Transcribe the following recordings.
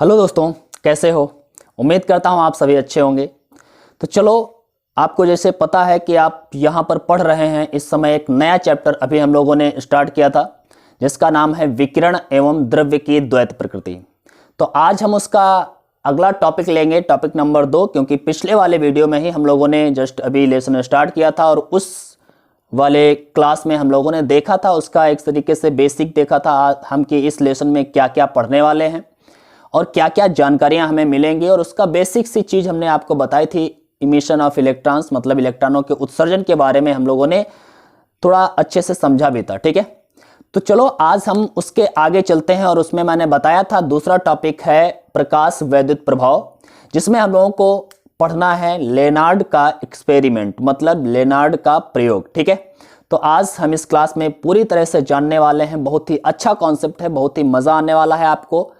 Hello दोस्तों, कैसे हो। उम्मीद करता हूँ आप सभी अच्छे होंगे। तो चलो, आपको जैसे पता है कि आप यहाँ पर पढ़ रहे हैं इस समय एक नया चैप्टर अभी हम लोगों ने स्टार्ट किया था, जिसका नाम है विकिरण एवं द्रव्य की द्वैत प्रकृति। तो आज हम उसका अगला टॉपिक लेंगे, टॉपिक नंबर 2, क्योंकि पिछले वाले वीडियो में ही हम लोगों ने जस्ट अभी लेसन स्टार्ट किया था और उस वाले क्लास में हम लोगों ने देखा था, उसका एक तरीके से बेसिक देखा था हम कि इस लेसन में क्या क्या पढ़ने वाले हैं और क्या क्या जानकारियां हमें मिलेंगी। और उसका बेसिक सी चीज़ हमने आपको बताई थी, इमिशन ऑफ इलेक्ट्रॉन्स, मतलब इलेक्ट्रॉनों के उत्सर्जन के बारे में हम लोगों ने थोड़ा अच्छे से समझा भी था। ठीक है, तो चलो आज हम उसके आगे चलते हैं। और उसमें मैंने बताया था दूसरा टॉपिक है प्रकाश वैद्युत प्रभाव, जिसमें हम लोगों को पढ़ना है लेनार्ड का एक्सपेरिमेंट, मतलब लेनार्ड का प्रयोग। ठीक है, तो आज हम इस क्लास में पूरी तरह से जानने वाले हैं। बहुत ही अच्छा कॉन्सेप्ट है, बहुत ही मज़ा आने वाला है आपको।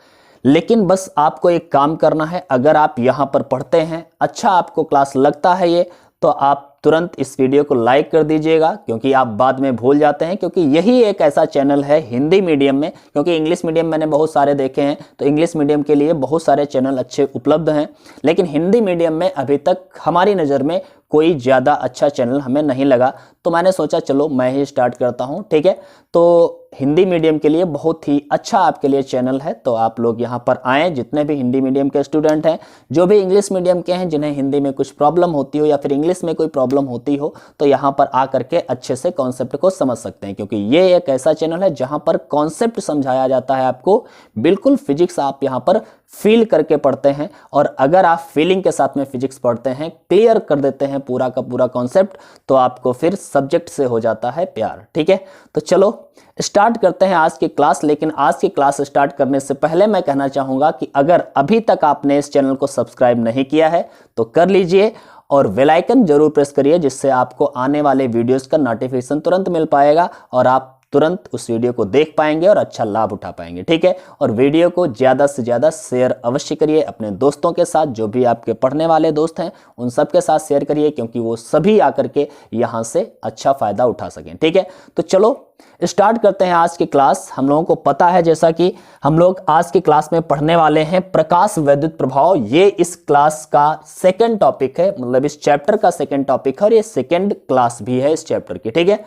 लेकिन बस आपको एक काम करना है, अगर आप यहाँ पर पढ़ते हैं, अच्छा आपको क्लास लगता है ये, तो आप तुरंत इस वीडियो को लाइक कर दीजिएगा, क्योंकि आप बाद में भूल जाते हैं। क्योंकि यही एक ऐसा चैनल है हिंदी मीडियम में, क्योंकि इंग्लिश मीडियम मैंने बहुत सारे देखे हैं, तो इंग्लिश मीडियम के लिए बहुत सारे चैनल अच्छे उपलब्ध हैं, लेकिन हिंदी मीडियम में अभी तक हमारी नज़र में कोई ज़्यादा अच्छा चैनल हमें नहीं लगा। तो मैंने सोचा चलो मैं ही स्टार्ट करता हूँ। ठीक है, तो हिंदी मीडियम के लिए बहुत ही अच्छा आपके लिए चैनल है, तो आप लोग यहाँ पर आएँ। जितने भी हिंदी मीडियम के स्टूडेंट हैं, जो भी इंग्लिश मीडियम के हैं, जिन्हें हिंदी में कुछ प्रॉब्लम होती हो या फिर इंग्लिश में कोई प्रॉब्लम होती हो, तो यहाँ पर आ करके अच्छे से कॉन्सेप्ट को समझ सकते हैं। क्योंकि ये एक ऐसा चैनल है जहाँ पर कॉन्सेप्ट समझाया जाता है आपको, बिल्कुल फिजिक्स आप यहाँ पर फील करके पढ़ते हैं। और अगर आप फीलिंग के साथ में फिजिक्स पढ़ते हैं, क्लियर कर देते हैं पूरा का पूरा कॉन्सेप्ट, तो आपको फिर सब्जेक्ट से हो जाता है प्यार। ठीक है, तो चलो स्टार्ट करते हैं आज की क्लास। लेकिन आज की क्लास स्टार्ट करने से पहले मैं कहना चाहूँगा कि अगर अभी तक आपने इस चैनल को सब्सक्राइब नहीं किया है तो कर लीजिए और बेल आइकन जरूर प्रेस करिए, जिससे आपको आने वाले वीडियोस का नोटिफिकेशन तुरंत मिल पाएगा और आप तुरंत उस वीडियो को देख पाएंगे और अच्छा लाभ उठा पाएंगे। ठीक है, और वीडियो को ज़्यादा से ज़्यादा शेयर अवश्य करिए अपने दोस्तों के साथ, जो भी आपके पढ़ने वाले दोस्त हैं उन सब के साथ शेयर करिए, क्योंकि वो सभी आकर के यहाँ से अच्छा फ़ायदा उठा सकें। ठीक है, तो चलो स्टार्ट करते हैं आज की क्लास। हम लोगों को पता है, जैसा कि हम लोग आज की क्लास में पढ़ने वाले हैं प्रकाश वैद्युत प्रभाव। ये इस क्लास का सेकंड टॉपिक है, मतलब इस चैप्टर का सेकंड टॉपिक है, और ये सेकंड क्लास भी है इस चैप्टर की। ठीक है,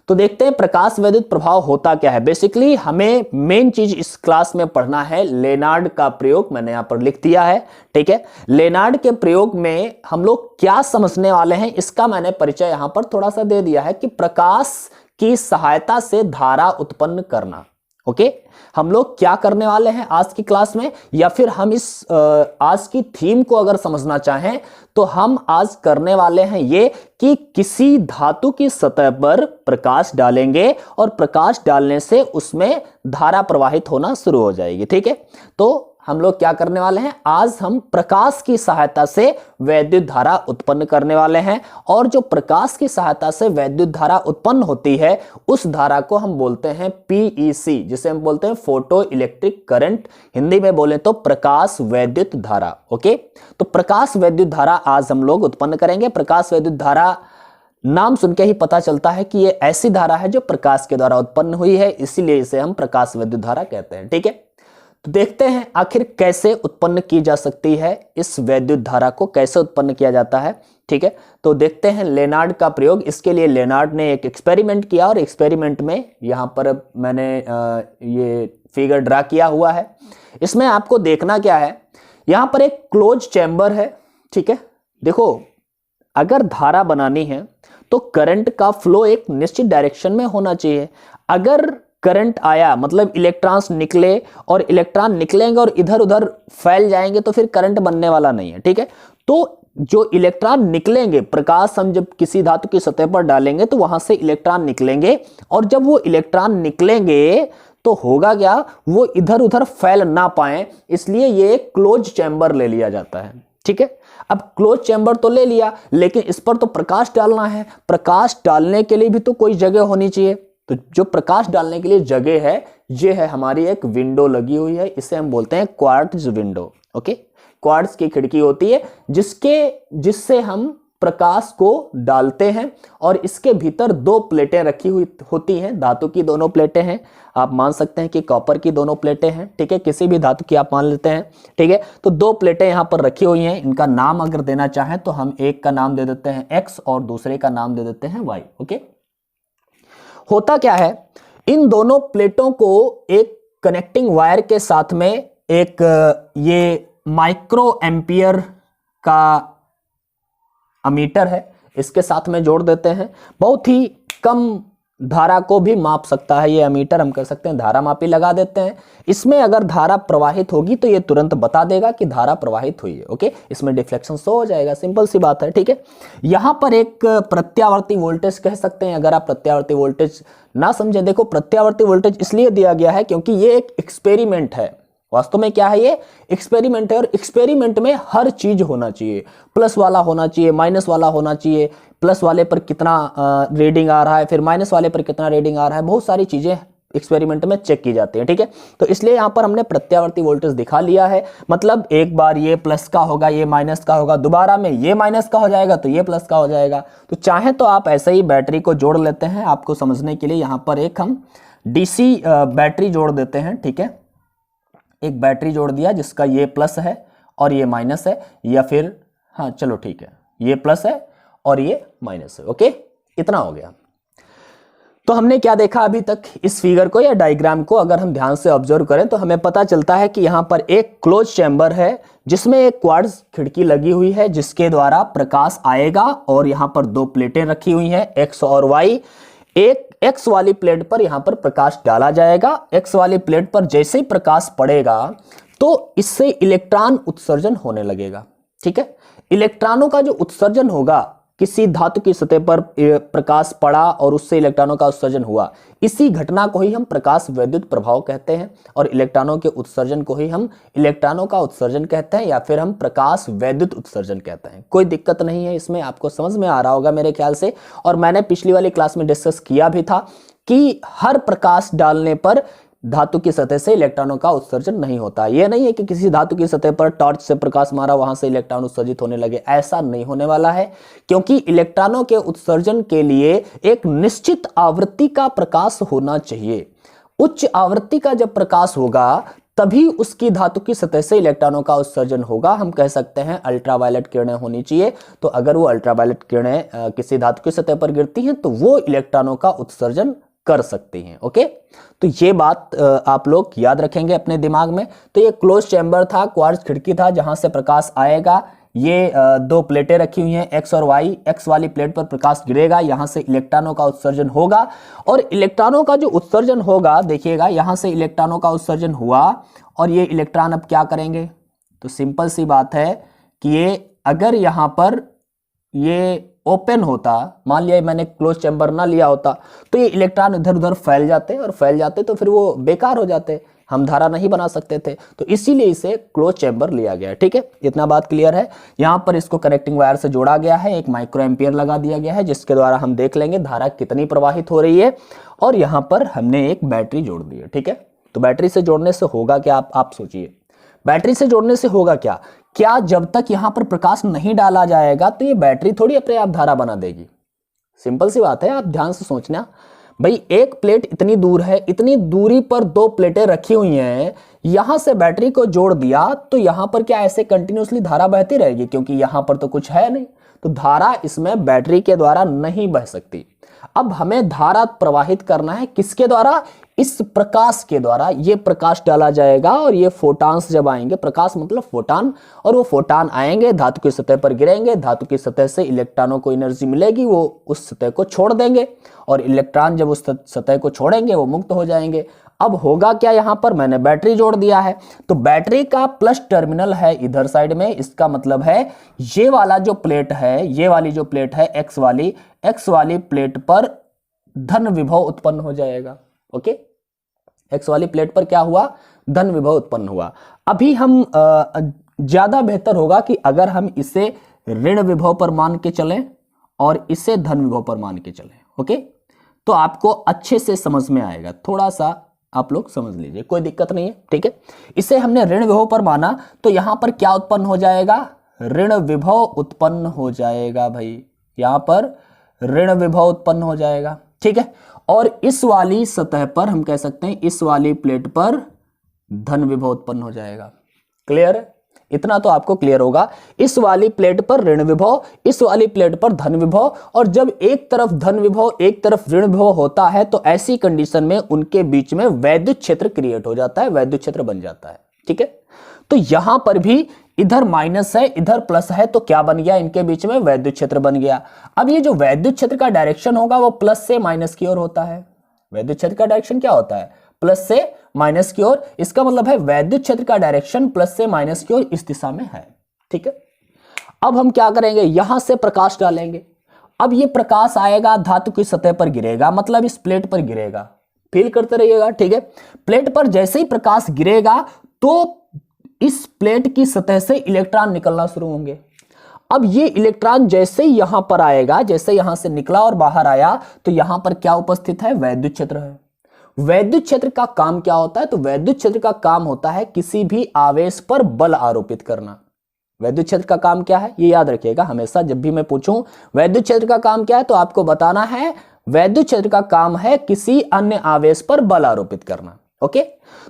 तो देखते हैं प्रकाश वैद्युत प्रभाव होता क्या है। बेसिकली हमें मेन चीज इस क्लास में पढ़ना है लेनार्ड का प्रयोग, मैंने यहां पर लिख दिया है। ठीक है, लेनार्ड के प्रयोग में हम लोग क्या समझने वाले हैं, इसका मैंने परिचय यहां पर थोड़ा सा दे दिया है कि प्रकाश की सहायता से धारा उत्पन्न करना। ओके, हम लोग क्या करने वाले हैं आज की क्लास में, या फिर हम इस आज की थीम को अगर समझना चाहें तो हम आज करने वाले हैं ये कि किसी धातु की सतह पर प्रकाश डालेंगे और प्रकाश डालने से उसमें धारा प्रवाहित होना शुरू हो जाएगी। ठीक है, तो हम लोग क्या करने वाले हैं, आज हम प्रकाश की सहायता से वैद्युत धारा उत्पन्न करने वाले हैं। और जो प्रकाश की सहायता से वैद्युत धारा उत्पन्न होती है, उस धारा को हम बोलते हैं पीईसी, जिसे हम बोलते हैं फोटो इलेक्ट्रिक करंट, हिंदी में बोले तो प्रकाश वैद्युत धारा। ओके, तो प्रकाश वैद्युत धारा आज हम लोग उत्पन्न करेंगे। प्रकाश वैद्युत धारा नाम सुन के ही पता चलता है कि ये ऐसी धारा है जो प्रकाश के द्वारा उत्पन्न हुई है, इसीलिए इसे हम प्रकाश वैद्युत धारा कहते हैं। ठीक है, तो देखते हैं आखिर कैसे उत्पन्न की जा सकती है, इस वैद्युत धारा को कैसे उत्पन्न किया जाता है। ठीक है, तो देखते हैं लेनार्ड का प्रयोग। इसके लिए लेनार्ड ने एक एक्सपेरिमेंट किया, और एक्सपेरिमेंट में यहाँ पर मैंने ये फिगर ड्रा किया हुआ है। इसमें आपको देखना क्या है, यहाँ पर एक क्लोज चैम्बर है। ठीक है, देखो अगर धारा बनानी है तो करंट का फ्लो एक निश्चित डायरेक्शन में होना चाहिए। अगर करंट आया मतलब इलेक्ट्रॉन्स निकले और इलेक्ट्रॉन निकलेंगे और इधर उधर फैल जाएंगे, तो फिर करंट बनने वाला नहीं है। ठीक है, तो जो इलेक्ट्रॉन निकलेंगे, प्रकाश हम जब किसी धातु की सतह पर डालेंगे तो वहां से इलेक्ट्रॉन निकलेंगे, और जब वो इलेक्ट्रॉन निकलेंगे तो होगा क्या, वो इधर उधर फैल ना पाए, इसलिए ये एक क्लोज चैम्बर ले लिया जाता है। ठीक है, अब क्लोज चैम्बर तो ले लिया, लेकिन इस पर तो प्रकाश डालना है। प्रकाश डालने के लिए भी तो कोई जगह होनी चाहिए। तो जो प्रकाश डालने के लिए जगह है, ये है हमारी एक विंडो लगी हुई है, इसे हम बोलते हैं क्वार्ट्ज विंडो। ओके, क्वार्ट्ज की खिड़की होती है जिससे हम प्रकाश को डालते हैं और इसके भीतर दो प्लेटें रखी हुई होती हैं। धातु की दोनों प्लेटें हैं, आप मान सकते हैं कि कॉपर की दोनों प्लेटें हैं, ठीक है, किसी भी धातु की आप मान लेते हैं, ठीक है। तो दो प्लेटें यहां पर रखी हुई हैं, इनका नाम अगर देना चाहें तो हम एक का नाम दे देते हैं x और दूसरे का नाम दे देते हैं y। ओके, होता क्या है, इन दोनों प्लेटों को एक कनेक्टिंग वायर के साथ में एक ये माइक्रो एम्पियर का अमीटर है, इसके साथ में जोड़ देते हैं। बहुत ही कम धारा को भी माप सकता है ये अमीटर, हम कह सकते हैं धारा मापी लगा देते हैं। इसमें अगर धारा प्रवाहित होगी तो ये तुरंत बता देगा कि धारा प्रवाहित हुई है। ओके, इसमें डिफ्लेक्शन शो हो जाएगा, सिंपल सी बात है, ठीक है। यहां पर एक प्रत्यावर्ती वोल्टेज कह सकते हैं, अगर आप प्रत्यावर्ती वोल्टेज ना समझे, देखो प्रत्यावर्ती वोल्टेज इसलिए दिया गया है क्योंकि ये एक एक्सपेरिमेंट है। वास्तव में क्या है, ये एक्सपेरिमेंट है और एक्सपेरिमेंट में हर चीज होना चाहिए, प्लस वाला होना चाहिए, माइनस वाला होना चाहिए, प्लस वाले पर कितना रीडिंग आ रहा है, फिर माइनस वाले पर कितना रीडिंग आ रहा है, बहुत सारी चीजें एक्सपेरिमेंट में चेक की जाती है, ठीक है। तो इसलिए यहां पर हमने प्रत्यावर्ती वोल्टेज दिखा लिया है, मतलब एक बार ये प्लस का होगा, ये माइनस का होगा, दोबारा में ये माइनस का हो जाएगा तो ये प्लस का हो जाएगा। तो चाहे तो आप ऐसे ही बैटरी को जोड़ लेते हैं, आपको समझने के लिए यहां पर एक हम डीसी बैटरी जोड़ देते हैं, ठीक है। एक बैटरी जोड़ दिया जिसका ये प्लस है और ये माइनस है, या फिर हाँ चलो ठीक है, ये प्लस है और ये माइनस है। ओके, इतना हो गया। तो हमने क्या देखा अभी तक, इस फिगर को या डायग्राम को अगर हम ध्यान से ऑब्जर्व करें तो हमें पता चलता है कि यहां पर एक क्लोज चैम्बर है जिसमें एक क्वार्ट्ज खिड़की लगी हुई है जिसके द्वारा प्रकाश आएगा, और यहां पर दो प्लेटें रखी हुई हैं x और y। एक x वाली प्लेट पर यहां पर प्रकाश डाला जाएगा, x वाली प्लेट पर जैसे ही प्रकाश पड़ेगा तो इससे इलेक्ट्रॉन उत्सर्जन होने लगेगा, ठीक है। इलेक्ट्रॉनों का जो उत्सर्जन होगा, किसी धातु की सतह पर प्रकाश पड़ा और उससे इलेक्ट्रॉनों का उत्सर्जन हुआ, इसी घटना को ही हम प्रकाश वैद्युत प्रभाव कहते हैं, और इलेक्ट्रॉनों के उत्सर्जन को ही हम इलेक्ट्रॉनों का उत्सर्जन कहते हैं, या फिर हम प्रकाश वैद्युत उत्सर्जन कहते हैं। कोई दिक्कत नहीं है इसमें, आपको समझ में आ रहा होगा मेरे ख्याल से। और मैंने पिछली वाली क्लास में डिस्कस किया भी था कि हर प्रकाश डालने पर धातु की सतह से इलेक्ट्रॉनों का उत्सर्जन नहीं होता। यह नहीं है कि किसी धातु की सतह पर टॉर्च से प्रकाश मारा, वहां से इलेक्ट्रॉन उत्सर्जित होने लगे, ऐसा नहीं होने वाला है, क्योंकि इलेक्ट्रॉनों के उत्सर्जन के लिए एक निश्चित आवृत्ति का प्रकाश होना चाहिए। उच्च आवृत्ति का जब प्रकाश होगा तभी उसकी धातु की सतह से इलेक्ट्रॉनों का उत्सर्जन होगा। हम कह सकते हैं अल्ट्रावायलेट किरणें होनी चाहिए, तो अगर वो अल्ट्रावायलेट किरणें किसी धातु की सतह पर गिरती हैं तो वो इलेक्ट्रॉनों का उत्सर्जन कर सकती हैं। ओके, तो ये बात आप लोग याद रखेंगे अपने दिमाग में। तो ये क्लोज चैम्बर था, क्वार्ट्ज खिड़की था जहां से प्रकाश आएगा। ये दो प्लेटें रखी हुई हैं x और y। x वाली प्लेट पर प्रकाश गिरेगा, यहां से इलेक्ट्रॉनों का उत्सर्जन होगा, और इलेक्ट्रॉनों का जो उत्सर्जन होगा, देखिएगा यहां से इलेक्ट्रॉनों का उत्सर्जन हुआ और ये इलेक्ट्रॉन अब क्या करेंगे, तो सिंपल सी बात है कि ये अगर यहां पर ये ओपन होता, मान लिया मैंने क्लोज चैम्बर ना लिया होता, तो ये इलेक्ट्रॉन इधर उधर फैल जाते, और फैल जाते तो फिर वो बेकार हो जाते, हम धारा नहीं बना सकते थे। तो इसीलिए इसे क्लोज चैम्बर लिया गया है, ठीक है। इतना बात क्लियर है। यहां पर इसको कनेक्टिंग वायर से जोड़ा गया है, एक माइक्रो एम्पियर लगा दिया गया है जिसके द्वारा हम देख लेंगे धारा कितनी प्रवाहित हो रही है, और यहां पर हमने एक बैटरी जोड़ दी है, ठीक है। तो बैटरी से जोड़ने से होगा क्या, आप सोचिए, बैटरी से जोड़ने से होगा क्या, क्या जब तक यहां पर प्रकाश नहीं डाला जाएगा तो ये बैटरी थोड़ी अपने आप धारा बना देगी। सिंपल सी बात है, आप ध्यान से सोचना। भाई एक प्लेट इतनी दूर है, इतनी दूरी पर दो प्लेटें रखी हुई हैं, यहां से बैटरी को जोड़ दिया तो यहां पर क्या ऐसे कंटिन्यूसली धारा बहती रहेगी, क्योंकि यहां पर तो कुछ है नहीं, तो धारा इसमें बैटरी के द्वारा नहीं बह सकती। अब हमें धारा प्रवाहित करना है किसके द्वारा, इस प्रकाश के द्वारा। ये प्रकाश डाला जाएगा और ये फोटॉन्स जब आएंगे, प्रकाश मतलब फोटॉन, और वो फोटॉन आएंगे, धातु की सतह पर गिरेंगे, धातु की सतह से इलेक्ट्रॉनों को एनर्जी मिलेगी, वो उस सतह को छोड़ देंगे, और इलेक्ट्रॉन जब उस सतह को छोड़ेंगे वो मुक्त हो जाएंगे। अब होगा क्या, यहां पर मैंने बैटरी जोड़ दिया है, तो बैटरी का प्लस टर्मिनल है इधर साइड में, इसका मतलब है ये वाला जो प्लेट है, ये वाली जो प्लेट है एक्स वाली प्लेट पर धन विभव उत्पन्न हो जाएगा। ओके, एक्स वाली प्लेट पर क्या हुआ, धन विभव उत्पन्न हुआ। अभी हम ज्यादा बेहतर होगा कि अगर हम इसे ऋण विभव पर मान के चलें और इसे धन विभव पर मान के चलें। ओके, तो आपको अच्छे से समझ में आएगा, थोड़ा सा आप लोग समझ लीजिए, कोई दिक्कत नहीं है, ठीक है। इसे हमने ऋण विभव पर माना तो यहां पर क्या उत्पन्न हो जाएगा, ऋण विभव उत्पन्न हो जाएगा भाई, यहां पर ऋण विभव उत्पन्न हो जाएगा, ठीक है। और इस वाली सतह पर हम कह सकते हैं, इस वाली प्लेट पर धन विभव उत्पन्न हो जाएगा। क्लियर है? इतना तो आपको क्लियर होगा। इस वाली प्लेट पर ऋण विभव, इस वाली प्लेट पर धन विभव, और जब एक तरफ धन विभव एक तरफ ऋण विभव होता है तो ऐसी कंडीशन में उनके बीच में वैद्युत क्षेत्र क्रिएट हो जाता है, वैद्युत क्षेत्र बन जाता है, ठीक है। तो यहां पर भी इधर माइनस है इधर प्लस है, तो क्या बन गया, इनके बीच में वैद्युत क्षेत्र बन गया। अब ये जो वैद्युत क्षेत्र का डायरेक्शन होगा वो प्लस से माइनस की ओर होता है। वैद्युत क्षेत्र का डायरेक्शन क्या होता है, प्लस से माइनस की ओर। इसका मतलब है वैद्युत क्षेत्र का डायरेक्शन प्लस से माइनस की ओर इस दिशा में है, ठीक है। अब हम क्या करेंगे, यहां से प्रकाश डालेंगे। अब ये प्रकाश आएगा धातु की सतह पर गिरेगा, मतलब इस प्लेट पर गिरेगा। फील करते रहिएगा, ठीक है। प्लेट पर जैसे ही प्रकाश गिरेगा तो इस प्लेट की सतह से इलेक्ट्रॉन निकलना शुरू होंगे। अब ये इलेक्ट्रॉन जैसे ही यहां पर आएगा, जैसे यहां से निकला और बाहर आया, तो यहां पर क्या उपस्थित है, वैद्युत क्षेत्र है। वैद्युत क्षेत्र का काम क्या होता है, तो वैद्युत क्षेत्र का काम होता है किसी भी आवेश पर बल आरोपित करना। वैद्युत क्षेत्र का काम क्या है, ये याद रखिएगा हमेशा, जब भी मैं पूछूं वैद्युत क्षेत्र का काम क्या है तो आपको बताना है वैद्युत क्षेत्र का काम है किसी अन्य आवेश पर बल आरोपित करना। ओके,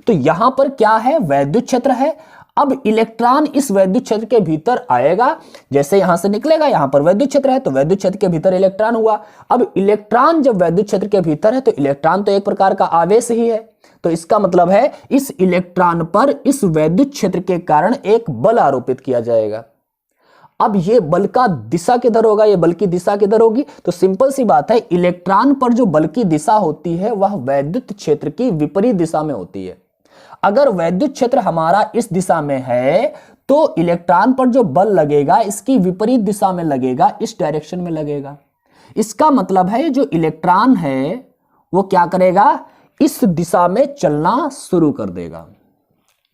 तो यहां पर क्या है, वैद्युत क्षेत्र है। अब इलेक्ट्रॉन इस वैद्युत क्षेत्र के भीतर आएगा, जैसे यहां से निकलेगा, यहां पर वैद्युत क्षेत्र है तो वैद्युत क्षेत्र के भीतर इलेक्ट्रॉन हुआ। अब इलेक्ट्रॉन जब वैद्युत क्षेत्र के भीतर है तो इलेक्ट्रॉन तो एक प्रकार का आवेश ही है, तो इसका मतलब है इस इलेक्ट्रॉन पर इस वैद्युत क्षेत्र के कारण एक बल आरोपित किया जाएगा। अब ये बल का दिशा किधर होगा, ये बल की दिशा किधर होगी, तो सिंपल सी बात है, इलेक्ट्रॉन पर जो बल की दिशा होती है वह वैद्युत क्षेत्र की विपरीत दिशा में होती है। अगर वैद्युत क्षेत्र हमारा इस दिशा में है तो इलेक्ट्रॉन पर जो बल लगेगा इसकी विपरीत दिशा में लगेगा, इस डायरेक्शन में लगेगा। इसका मतलब है जो इलेक्ट्रॉन है वो क्या करेगा, इस दिशा में चलना शुरू कर देगा।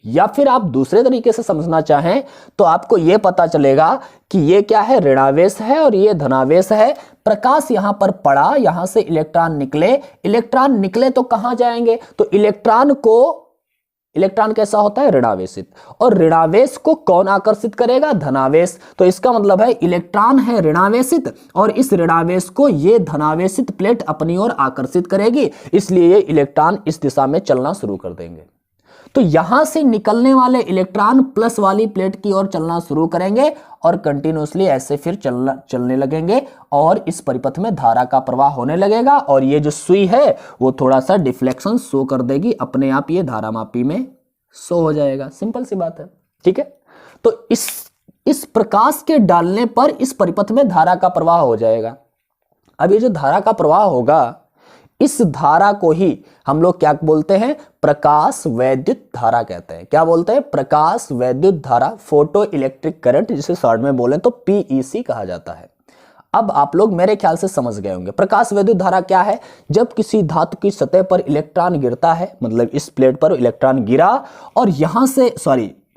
या फिर आप दूसरे तरीके से समझना चाहें तो आपको यह पता चलेगा कि ये क्या है, ऋणावेश है और ये धनावेश है। प्रकाश यहां पर पड़ा, यहां से इलेक्ट्रॉन निकले तो कहां जाएंगे, तो इलेक्ट्रॉन कैसा होता है, ऋणावेशित, और ऋणावेश को कौन आकर्षित करेगा, धनावेश। तो इसका मतलब है इलेक्ट्रॉन है ऋणावेशित और इस ऋणावेश को ये धनावेशित प्लेट अपनी ओर आकर्षित करेगी, इसलिए ये इलेक्ट्रॉन इस दिशा में चलना शुरू कर देंगे। तो यहां से निकलने वाले इलेक्ट्रॉन प्लस वाली प्लेट की ओर चलना शुरू करेंगे और कंटिन्यूअसली ऐसे फिर चलने लगेंगे और इस परिपथ में धारा का प्रवाह होने लगेगा और ये जो सुई है वो थोड़ा सा डिफ्लेक्शन शो कर देगी, अपने आप ये धारामापी में शो हो जाएगा। सिंपल सी बात है, ठीक है। तो इस प्रकाश के डालने पर इस परिपथ में धारा का प्रवाह हो जाएगा। अब ये जो धारा का प्रवाह होगा, इस धारा को ही हम लोग क्या बोलते हैं, प्रकाश वैद्युत धारा कहते हैं। क्या बोलते हैं, प्रकाश वैद्युत धारा, फोटो इलेक्ट्रिक करंट, जिसे शॉर्ट में बोलें तो पीईसी कहा जाता है। अब आप लोग मेरे ख्याल से समझ गए होंगे प्रकाश वैद्युत धारा क्या है। जब किसी धातु की सतह पर इलेक्ट्रॉन गिरता है, मतलब इस प्लेट पर इलेक्ट्रॉन गिरा और यहां से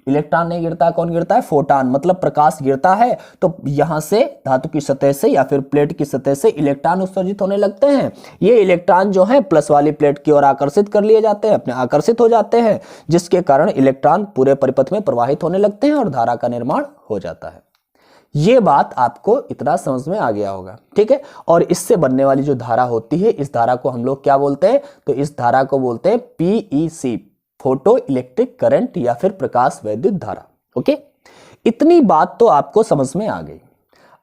इलेक्ट्रॉन नहीं गिरता, कौन गिरता है, फोटॉन, मतलब प्रकाश गिरता है, तो यहां से धातु की सतह से या फिर प्लेट की सतह से इलेक्ट्रॉन उत्सर्जित होने लगते हैं। ये इलेक्ट्रॉन जो है प्लस वाली प्लेट की ओर आकर्षित कर लिए जाते हैं, अपने आकर्षित हो जाते हैं, जिसके कारण इलेक्ट्रॉन पूरे परिपथ में प्रवाहित होने लगते हैं और धारा का निर्माण हो जाता है। ये बात आपको इतना समझ में आ गया होगा, ठीक है। और इससे बनने वाली जो धारा होती है, इस धारा को हम लोग क्या बोलते हैं, तो इस धारा को बोलते हैं पीईसी, फोटो इलेक्ट्रिक करंट या फिर प्रकाश वैद्युत धारा। ओके, इतनी बात तो आपको समझ में आ गई।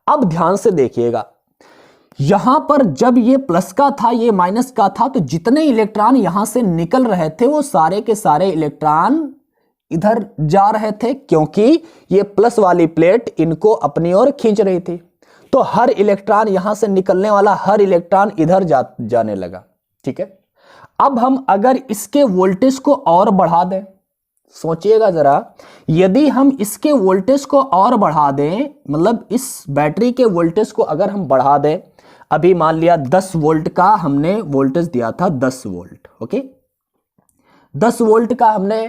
अब ध्यान से देखिएगा, यहां पर जब ये प्लस का था, ये माइनस का था, तो जितने इलेक्ट्रॉन यहां से निकल रहे थे वो सारे के सारे इलेक्ट्रॉन इधर जा रहे थे, क्योंकि ये प्लस वाली प्लेट इनको अपनी ओर खींच रही थी। तो हर इलेक्ट्रॉन यहां से निकलने वाला हर इलेक्ट्रॉन इधर जाने लगा, ठीक है। अब हम अगर इसके वोल्टेज को और बढ़ा दें, सोचिएगा जरा, यदि हम इसके वोल्टेज को और बढ़ा दें, मतलब इस बैटरी के वोल्टेज को अगर हम बढ़ा दें, अभी मान लिया 10 वोल्ट का हमने वोल्टेज दिया था, 10 वोल्ट, ओके, 10 वोल्ट का हमने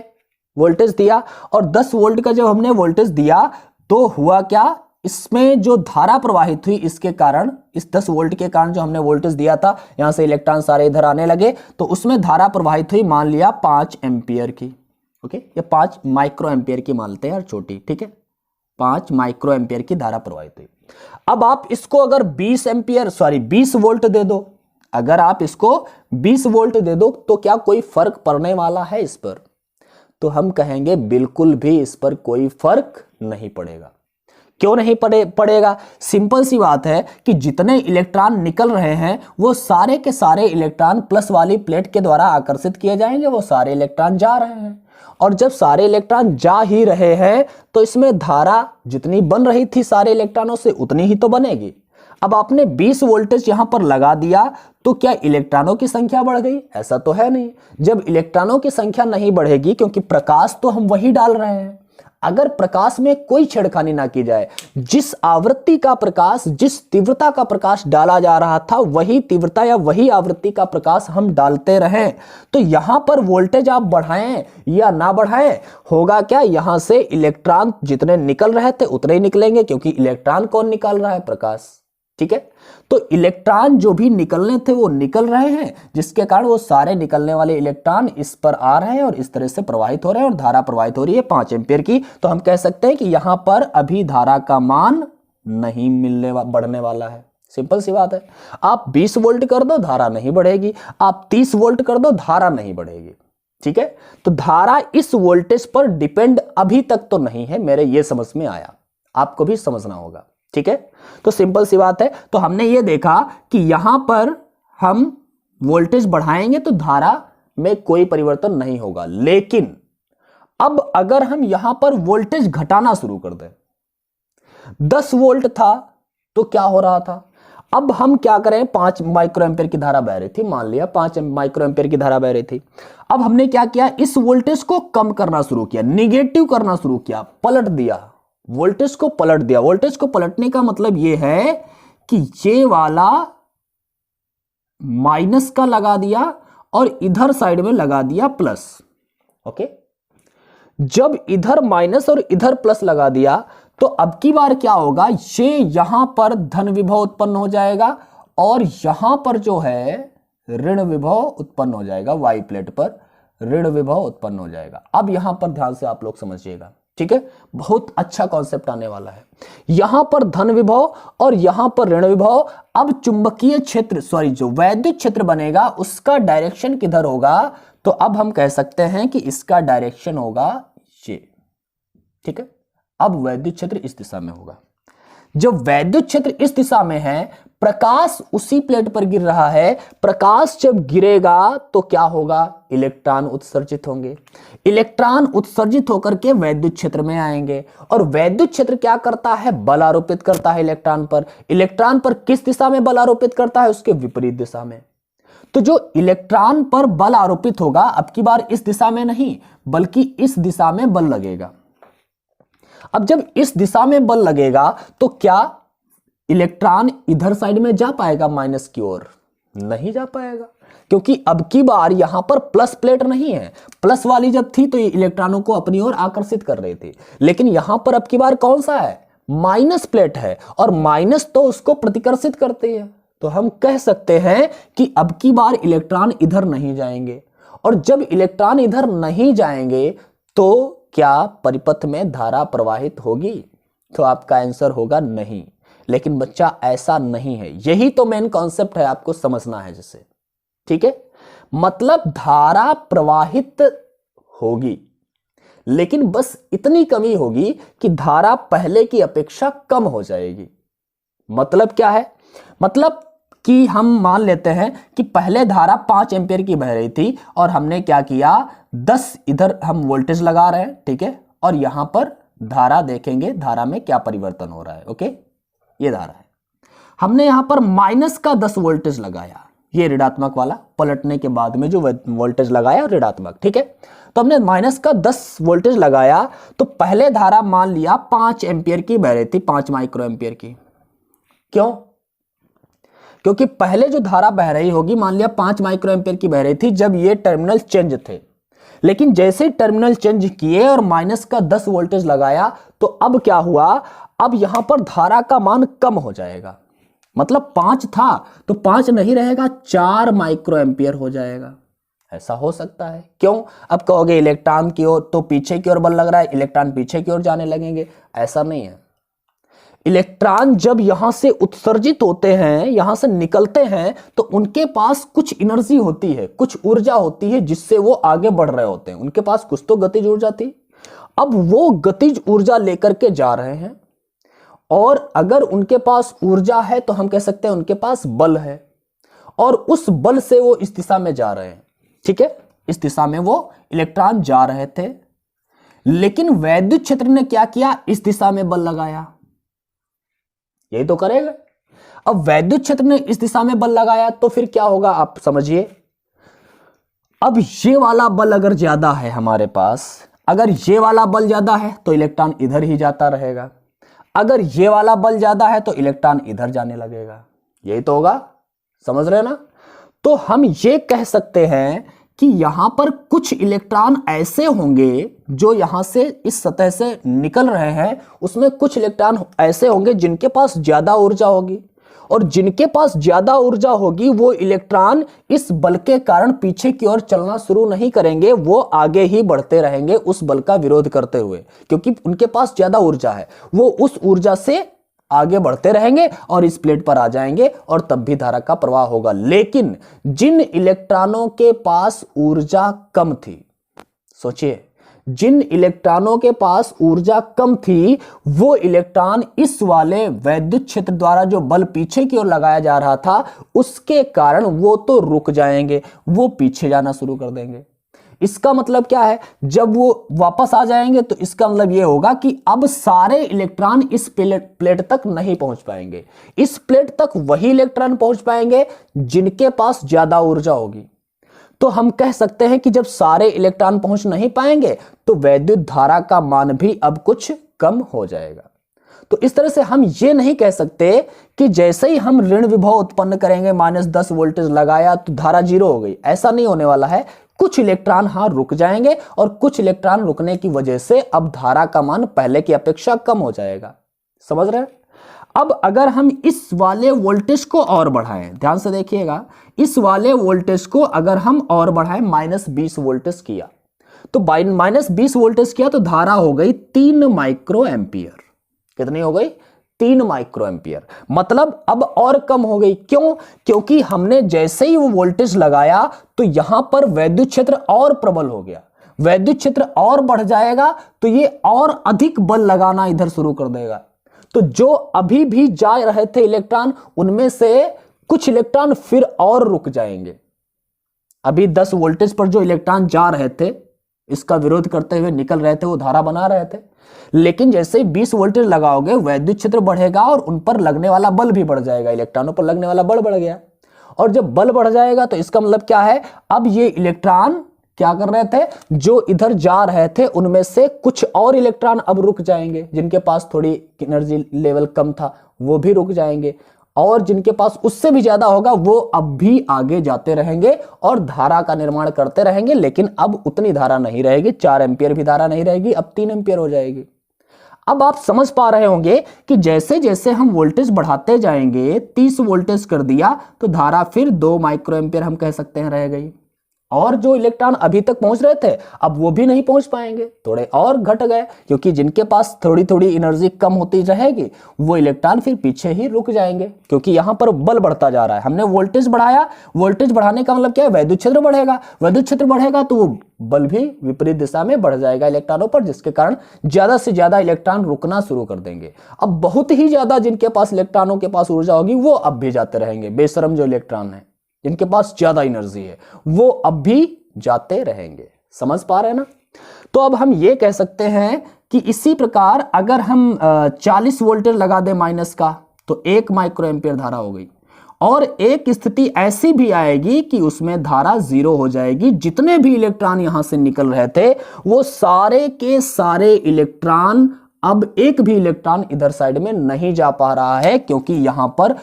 वोल्टेज दिया, और 10 वोल्ट का जब हमने वोल्टेज दिया तो हुआ क्या, इसमें जो धारा प्रवाहित हुई इसके कारण, इस 10 वोल्ट के कारण जो हमने वोल्टेज दिया था, यहां से इलेक्ट्रॉन सारे इधर आने लगे, तो उसमें धारा प्रवाहित हुई, मान लिया 5 एम्पियर की, ओके, ये 5 माइक्रो एम्पियर की मानते हैं यार, छोटी, ठीक है, 5 माइक्रो एम्पियर की धारा प्रवाहित हुई। अब आप इसको अगर 20 वोल्ट दे दो, अगर आप इसको 20 वोल्ट दे दो तो क्या कोई फर्क पड़ने वाला है इस पर? तो हम कहेंगे बिल्कुल भी इस पर कोई फर्क नहीं पड़ेगा। क्यों नहीं पड़ेगा? सिंपल सी बात है कि जितने इलेक्ट्रॉन निकल रहे हैं वो सारे के सारे इलेक्ट्रॉन प्लस वाली प्लेट के द्वारा आकर्षित किए जाएंगे, वो सारे इलेक्ट्रॉन जा रहे हैं। और जब सारे इलेक्ट्रॉन जा ही रहे हैं तो इसमें धारा जितनी बन रही थी सारे इलेक्ट्रॉनों से उतनी ही तो बनेगी। अब आपने 20 वोल्टेज यहां पर लगा दिया तो क्या इलेक्ट्रॉनों की संख्या बढ़ गई? ऐसा तो है नहीं। जब इलेक्ट्रॉनों की संख्या नहीं बढ़ेगी, क्योंकि प्रकाश तो हम वही डाल रहे हैं, अगर प्रकाश में कोई छेड़खानी ना की जाए, जिस आवृत्ति का प्रकाश, जिस तीव्रता का प्रकाश डाला जा रहा था वही तीव्रता या वही आवृत्ति का प्रकाश हम डालते रहें, तो यहां पर वोल्टेज आप बढ़ाएं या ना बढ़ाएं, होगा क्या? यहां से इलेक्ट्रॉन जितने निकल रहे थे उतने ही निकलेंगे, क्योंकि इलेक्ट्रॉन कौन निकाल रहा है? प्रकाश। ठीक है, तो इलेक्ट्रॉन जो भी निकलने थे वो निकल रहे हैं, जिसके कारण वो सारे निकलने वाले इलेक्ट्रॉन इस पर आ रहे हैं और इस तरह से प्रवाहित हो रहे हैं और धारा प्रवाहित हो रही है 5 एम्पीयर की। तो हम कह सकते हैं कि यहां पर अभी धारा का मान नहीं बढ़ने वाला है। सिंपल सी बात है। आप 20 वोल्ट कर दो धारा नहीं बढ़ेगी, आप 30 वोल्ट कर दो धारा नहीं बढ़ेगी। ठीक है, तो धारा इस वोल्टेज पर डिपेंड अभी तक तो नहीं है, मेरे ये समझ में आया, आपको भी समझना होगा। ठीक है, तो सिंपल सी बात है। तो हमने ये देखा कि यहां पर हम वोल्टेज बढ़ाएंगे तो धारा में कोई परिवर्तन नहीं होगा, लेकिन अब अगर हम यहां पर वोल्टेज घटाना शुरू कर दें, 10 वोल्ट था तो क्या हो रहा था? अब हम क्या करें, 5 माइक्रो एम्पीयर की धारा बह रही थी, मान लिया 5 माइक्रो एम्पीयर की धारा बह रही थी। अब हमने क्या किया, इस वोल्टेज को कम करना शुरू किया, निगेटिव करना शुरू किया, पलट दिया, वोल्टेज को पलट दिया। वोल्टेज को पलटने का मतलब यह है कि ये वाला माइनस का लगा दिया और इधर साइड में लगा दिया प्लस। ओके, जब इधर माइनस और इधर प्लस लगा दिया तो अब की बार क्या होगा, ये यहां पर धन विभव उत्पन्न हो जाएगा और यहां पर जो है ऋण विभव उत्पन्न हो जाएगा, वाई प्लेट पर ऋण विभव उत्पन्न हो जाएगा। अब यहां पर ध्यान से आप लोग समझिएगा। ठीक है, बहुत अच्छा कॉन्सेप्ट आने वाला है। यहां पर धन विभव और यहां पर ऋण विभव। अब चुंबकीय क्षेत्र, जो वैद्युत क्षेत्र बनेगा उसका डायरेक्शन किधर होगा? तो अब हम कह सकते हैं कि इसका डायरेक्शन होगा ये। ठीक है, अब वैद्युत क्षेत्र इस दिशा में होगा। जब वैद्युत क्षेत्र इस दिशा में है, प्रकाश उसी प्लेट पर गिर रहा है, प्रकाश जब गिरेगा तो क्या होगा, इलेक्ट्रॉन उत्सर्जित होंगे। इलेक्ट्रॉन उत्सर्जित होकर के वैद्युत क्षेत्र में आएंगे और वैद्युत क्षेत्र क्या करता है, बल आरोपित करता है इलेक्ट्रॉन पर। इलेक्ट्रॉन पर किस दिशा में बल आरोपित करता है, उसके विपरीत दिशा में। तो जो इलेक्ट्रॉन पर बल आरोपित होगा अब की बार इस दिशा में नहीं बल्कि इस दिशा में बल लगेगा। अब जब इस दिशा में बल लगेगा तो क्या इलेक्ट्रॉन इधर साइड में जा पाएगा, माइनस की ओर? नहीं जा पाएगा, क्योंकि अब की बार यहां पर प्लस प्लेट नहीं है। प्लस वाली जब थी तो ये इलेक्ट्रॉनों को अपनी ओर आकर्षित कर रही थी, लेकिन यहां पर अब की बार कौन सा है, माइनस प्लेट है और माइनस तो उसको प्रतिकर्षित करती है। तो हम कह सकते हैं कि अब की बार इलेक्ट्रॉन इधर नहीं जाएंगे, और जब इलेक्ट्रॉन इधर नहीं जाएंगे तो क्या परिपथ में धारा प्रवाहित होगी? तो आपका आंसर होगा नहीं। लेकिन बच्चा ऐसा नहीं है, यही तो मेन कॉन्सेप्ट है, आपको समझना है जिसे। ठीक है, मतलब धारा प्रवाहित होगी, लेकिन बस इतनी कमी होगी कि धारा पहले की अपेक्षा कम हो जाएगी। मतलब क्या है, मतलब कि हम मान लेते हैं कि पहले धारा 5 एम्पीयर की बह रही थी और हमने क्या किया, 10 इधर हम वोल्टेज लगा रहे हैं। ठीक है, और यहां पर धारा देखेंगे, धारा में क्या परिवर्तन हो रहा है। ओके, ये धारा है, हमने यहां पर माइनस का 10 वोल्टेज लगाया, ये ऋणात्मक वाला पलटने के बाद में जो वोल्टेज लगाया ऋणात्मक। ठीक है, तो हमने माइनस का 10 वोल्टेज लगाया तो पहले धारा मान लिया 5 एम्पीयर की बह रही थी, 5 माइक्रो एम्पीयर की। क्यों? क्योंकि पहले जो धारा बह रही होगी, मान लिया 5 माइक्रो एम्पीयर की बह रही थी जब ये टर्मिनल चेंज थे, लेकिन जैसे टर्मिनल चेंज किए और माइनस का 10 वोल्टेज लगाया तो अब क्या हुआ, अब यहां पर धारा का मान कम हो जाएगा। मतलब 5 था तो 5 नहीं रहेगा, 4 माइक्रो एम्पीयर हो जाएगा। ऐसा हो सकता है। क्यों? अब कहोगे इलेक्ट्रॉन की ओर तो पीछे की ओर बल लग रहा है, इलेक्ट्रॉन पीछे की ओर जाने लगेंगे। ऐसा नहीं है। इलेक्ट्रॉन जब यहां से उत्सर्जित होते हैं, यहां से निकलते हैं, तो उनके पास कुछ एनर्जी होती है, कुछ ऊर्जा होती है जिससे वो आगे बढ़ रहे होते हैं। उनके पास कुछ तो गतिज ऊर्जा थी। अब वो गतिज ऊर्जा लेकर के जा रहे हैं, और अगर उनके पास ऊर्जा है तो हम कह सकते हैं उनके पास बल है, और उस बल से वो इस दिशा में जा रहे हैं। ठीक है, इस दिशा में वो इलेक्ट्रॉन जा रहे थे, लेकिन वैद्युत क्षेत्र ने क्या किया, इस दिशा में बल लगाया। यही तो करेगा। अब वैद्युत क्षेत्र ने इस दिशा में बल लगाया तो फिर क्या होगा, आप समझिए। अब ये वाला बल अगर ज्यादा है हमारे पास, अगर ये वाला बल ज्यादा है तो इलेक्ट्रॉन इधर ही जाता रहेगा, अगर ये वाला बल ज्यादा है तो इलेक्ट्रॉन इधर जाने लगेगा। यही तो होगा, समझ रहे ना। तो हम ये कह सकते हैं कि यहां पर कुछ इलेक्ट्रॉन ऐसे होंगे जो यहां से इस सतह से निकल रहे हैं, उसमें कुछ इलेक्ट्रॉन ऐसे होंगे जिनके पास ज्यादा ऊर्जा होगी, और जिनके पास ज्यादा ऊर्जा होगी वो इलेक्ट्रॉन इस बल के कारण पीछे की ओर चलना शुरू नहीं करेंगे, वो आगे ही बढ़ते रहेंगे उस बल का विरोध करते हुए, क्योंकि उनके पास ज्यादा ऊर्जा है। वो उस ऊर्जा से आगे बढ़ते रहेंगे और इस प्लेट पर आ जाएंगे, और तब भी धारा का प्रवाह होगा। लेकिन जिन इलेक्ट्रॉनों के पास ऊर्जा कम थी, सोचिए, जिन इलेक्ट्रॉनों के पास ऊर्जा कम थी, वो इलेक्ट्रॉन इस वाले वैद्युत क्षेत्र द्वारा जो बल पीछे की ओर लगाया जा रहा था उसके कारण वो तो रुक जाएंगे, वो पीछे जाना शुरू कर देंगे। इसका मतलब क्या है, जब वो वापस आ जाएंगे तो इसका मतलब ये होगा कि अब सारे इलेक्ट्रॉन इस प्लेट तक नहीं पहुंच पाएंगे। इस प्लेट तक वही इलेक्ट्रॉन पहुंच पाएंगे जिनके पास ज्यादा ऊर्जा होगी। तो हम कह सकते हैं कि जब सारे इलेक्ट्रॉन पहुंच नहीं पाएंगे तो वैद्युत धारा का मान भी अब कुछ कम हो जाएगा। तो इस तरह से हम ये नहीं कह सकते कि जैसे ही हम ऋण विभव उत्पन्न करेंगे, -10 वोल्टेज लगाया तो धारा 0 हो गई। ऐसा नहीं होने वाला है। कुछ इलेक्ट्रॉन रुक जाएंगे, और कुछ इलेक्ट्रॉन रुकने की वजह से अब धारा का मान पहले की अपेक्षा कम हो जाएगा। समझ रहे हैं। अब अगर हम इस वाले वोल्टेज को और बढ़ाएं, ध्यान से देखिएगा, इस वाले वोल्टेज को अगर हम और बढ़ाएं, -20 वोल्टेज किया, तो -20 वोल्टेज किया तो धारा हो गई 3 माइक्रो एम्पियर। कितनी हो गई, 3 माइक्रो एम्पियर। मतलब अब और कम हो गई। क्यों? क्योंकि हमने जैसे ही वो वोल्टेज लगाया तो यहां पर वैद्युत क्षेत्र और प्रबल हो गया, वैद्युत क्षेत्र और बढ़ जाएगा, तो ये और अधिक बल लगाना इधर शुरू कर देगा। तो जो अभी भी जा रहे थे इलेक्ट्रॉन, उनमें से कुछ इलेक्ट्रॉन फिर और रुक जाएंगे। अभी 10 वोल्टेज पर जो इलेक्ट्रॉन जा रहे थे, इसका विरोध करते हुए निकल रहे थे, वो धारा बना रहे थे, लेकिन जैसे ही 20 वोल्टेज लगाओगे वैद्युत क्षेत्र बढ़ेगा और उन पर लगने वाला बल भी बढ़ जाएगा, इलेक्ट्रॉनों पर लगने वाला बल बढ़ गया। और जब बल बढ़ जाएगा तो इसका मतलब क्या है, अब ये इलेक्ट्रॉन क्या कर रहे थे, जो इधर जा रहे थे उनमें से कुछ और इलेक्ट्रॉन अब रुक जाएंगे, जिनके पास थोड़ी एनर्जी लेवल कम था वो भी रुक जाएंगे, और जिनके पास उससे भी ज्यादा होगा वो अब भी आगे जाते रहेंगे और धारा का निर्माण करते रहेंगे। लेकिन अब उतनी धारा नहीं रहेगी, 4 एम्पियर भी धारा नहीं रहेगी, अब 3 एम्पियर हो जाएगी। अब आप समझ पा रहे होंगे कि जैसे जैसे हम वोल्टेज बढ़ाते जाएंगे, 30 वोल्टेज कर दिया तो धारा फिर 2 माइक्रो एम्पियर हम कह सकते हैं रह गई, और जो इलेक्ट्रॉन अभी तक पहुंच रहे थे अब वो भी नहीं पहुंच पाएंगे, थोड़े और घट गए, क्योंकि जिनके पास थोड़ी थोड़ी एनर्जी कम होती रहेगी वो इलेक्ट्रॉन फिर पीछे ही रुक जाएंगे, क्योंकि यहां पर बल बढ़ता जा रहा है। हमने वोल्टेज बढ़ाया, वोल्टेज बढ़ाने का मतलब क्या है, वैद्युत क्षेत्र बढ़ेगा, वैद्युत क्षेत्र बढ़ेगा तो वो बल भी विपरीत दिशा में बढ़ जाएगा इलेक्ट्रॉनों पर, जिसके कारण ज्यादा से ज्यादा इलेक्ट्रॉन रुकना शुरू कर देंगे। अब बहुत ही ज्यादा जिनके पास इलेक्ट्रॉनों के पास ऊर्जा होगी वो अब भी जाते रहेंगे, बेशरम जो इलेक्ट्रॉन है जिनके पास ज्यादा एनर्जी है वो अब भी जाते रहेंगे। समझ पा रहे हैं ना। तो अब हम ये कह सकते हैं कि इसी प्रकार अगर हम 40 वोल्टेज लगा दें माइनस का, तो 1 माइक्रो एम्पियर धारा हो गई, और एक स्थिति ऐसी भी आएगी कि उसमें धारा 0 हो जाएगी। जितने भी इलेक्ट्रॉन यहां से निकल रहे थे वो सारे के सारे इलेक्ट्रॉन, अब एक भी इलेक्ट्रॉन इधर साइड में नहीं जा पा रहा है, क्योंकि यहां पर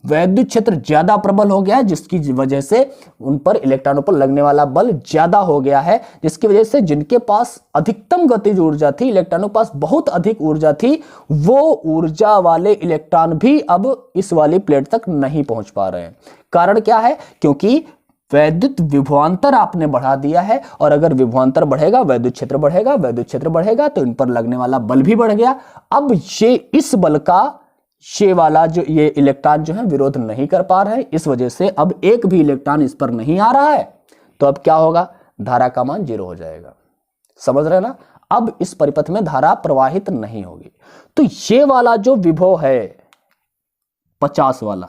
वैद्युत क्षेत्र ज्यादा प्रबल हो गया है, जिसकी वजह से उन पर इलेक्ट्रॉनों पर लगने वाला बल ज्यादा हो गया है, जिसकी वजह से जिनके पास अधिकतम गतिज ऊर्जा थी, इलेक्ट्रॉनों के पास बहुत अधिक ऊर्जा थी, वो ऊर्जा वाले इलेक्ट्रॉन भी अब इस वाली प्लेट तक नहीं पहुंच पा रहे हैं। कारण क्या है, क्योंकि वैद्युत विभवांतर आपने बढ़ा दिया है, और अगर विभवांतर बढ़ेगा वैद्युत क्षेत्र बढ़ेगा, वैद्युत क्षेत्र बढ़ेगा तो इन पर लगने वाला बल भी बढ़ गया। अब ये इस बल का ये वाला जो ये इलेक्ट्रॉन जो है विरोध नहीं कर पा रहे हैं, इस वजह से अब एक भी इलेक्ट्रॉन इस पर नहीं आ रहा है, तो अब क्या होगा, धारा का मान 0 हो जाएगा। समझ रहे ना, अब इस परिपथ में धारा प्रवाहित नहीं होगी। तो ये वाला जो विभव है 50 वाला,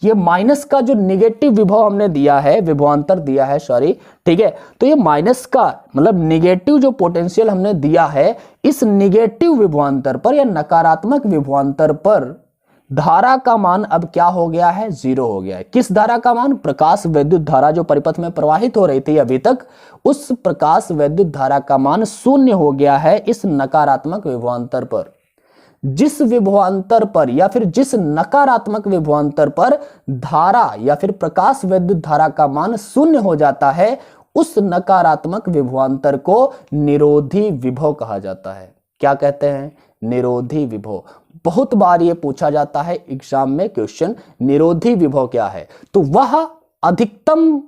ये माइनस का जो निगेटिव विभव हमने दिया है, विभवांतर दिया है, सॉरी, ठीक है, तो ये माइनस का मतलब निगेटिव जो पोटेंशियल हमने दिया है, इस निगेटिव विभवांतर पर या नकारात्मक विभवांतर पर धारा का मान अब क्या हो गया है, 0 हो गया है। किस धारा का मान, प्रकाश विद्युत धारा जो परिपथ में प्रवाहित हो रही थी अभी तक, उस प्रकाश विद्युत धारा का मान 0 हो गया है इस नकारात्मक विभवांतर पर। जिस विभवांतर पर या फिर जिस नकारात्मक विभवांतर पर धारा या फिर प्रकाश विद्युत धारा का मान 0 हो जाता है, उस नकारात्मक विभवांतर को निरोधी विभव कहा जाता है। क्या कहते हैं, निरोधी विभव। बहुत बार ये पूछा जाता है एग्जाम में क्वेश्चन, निरोधी विभव क्या है, तो वह अधिकतम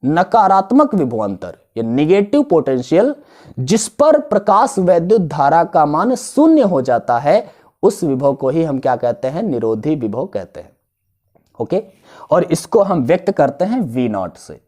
नकारात्मक विभवांतर या निगेटिव पोटेंशियल जिस पर प्रकाश विद्युत धारा का मान 0 हो जाता है, उस विभव को ही हम क्या कहते हैं, निरोधी विभव कहते हैं। ओके, और इसको हम व्यक्त करते हैं V0 से।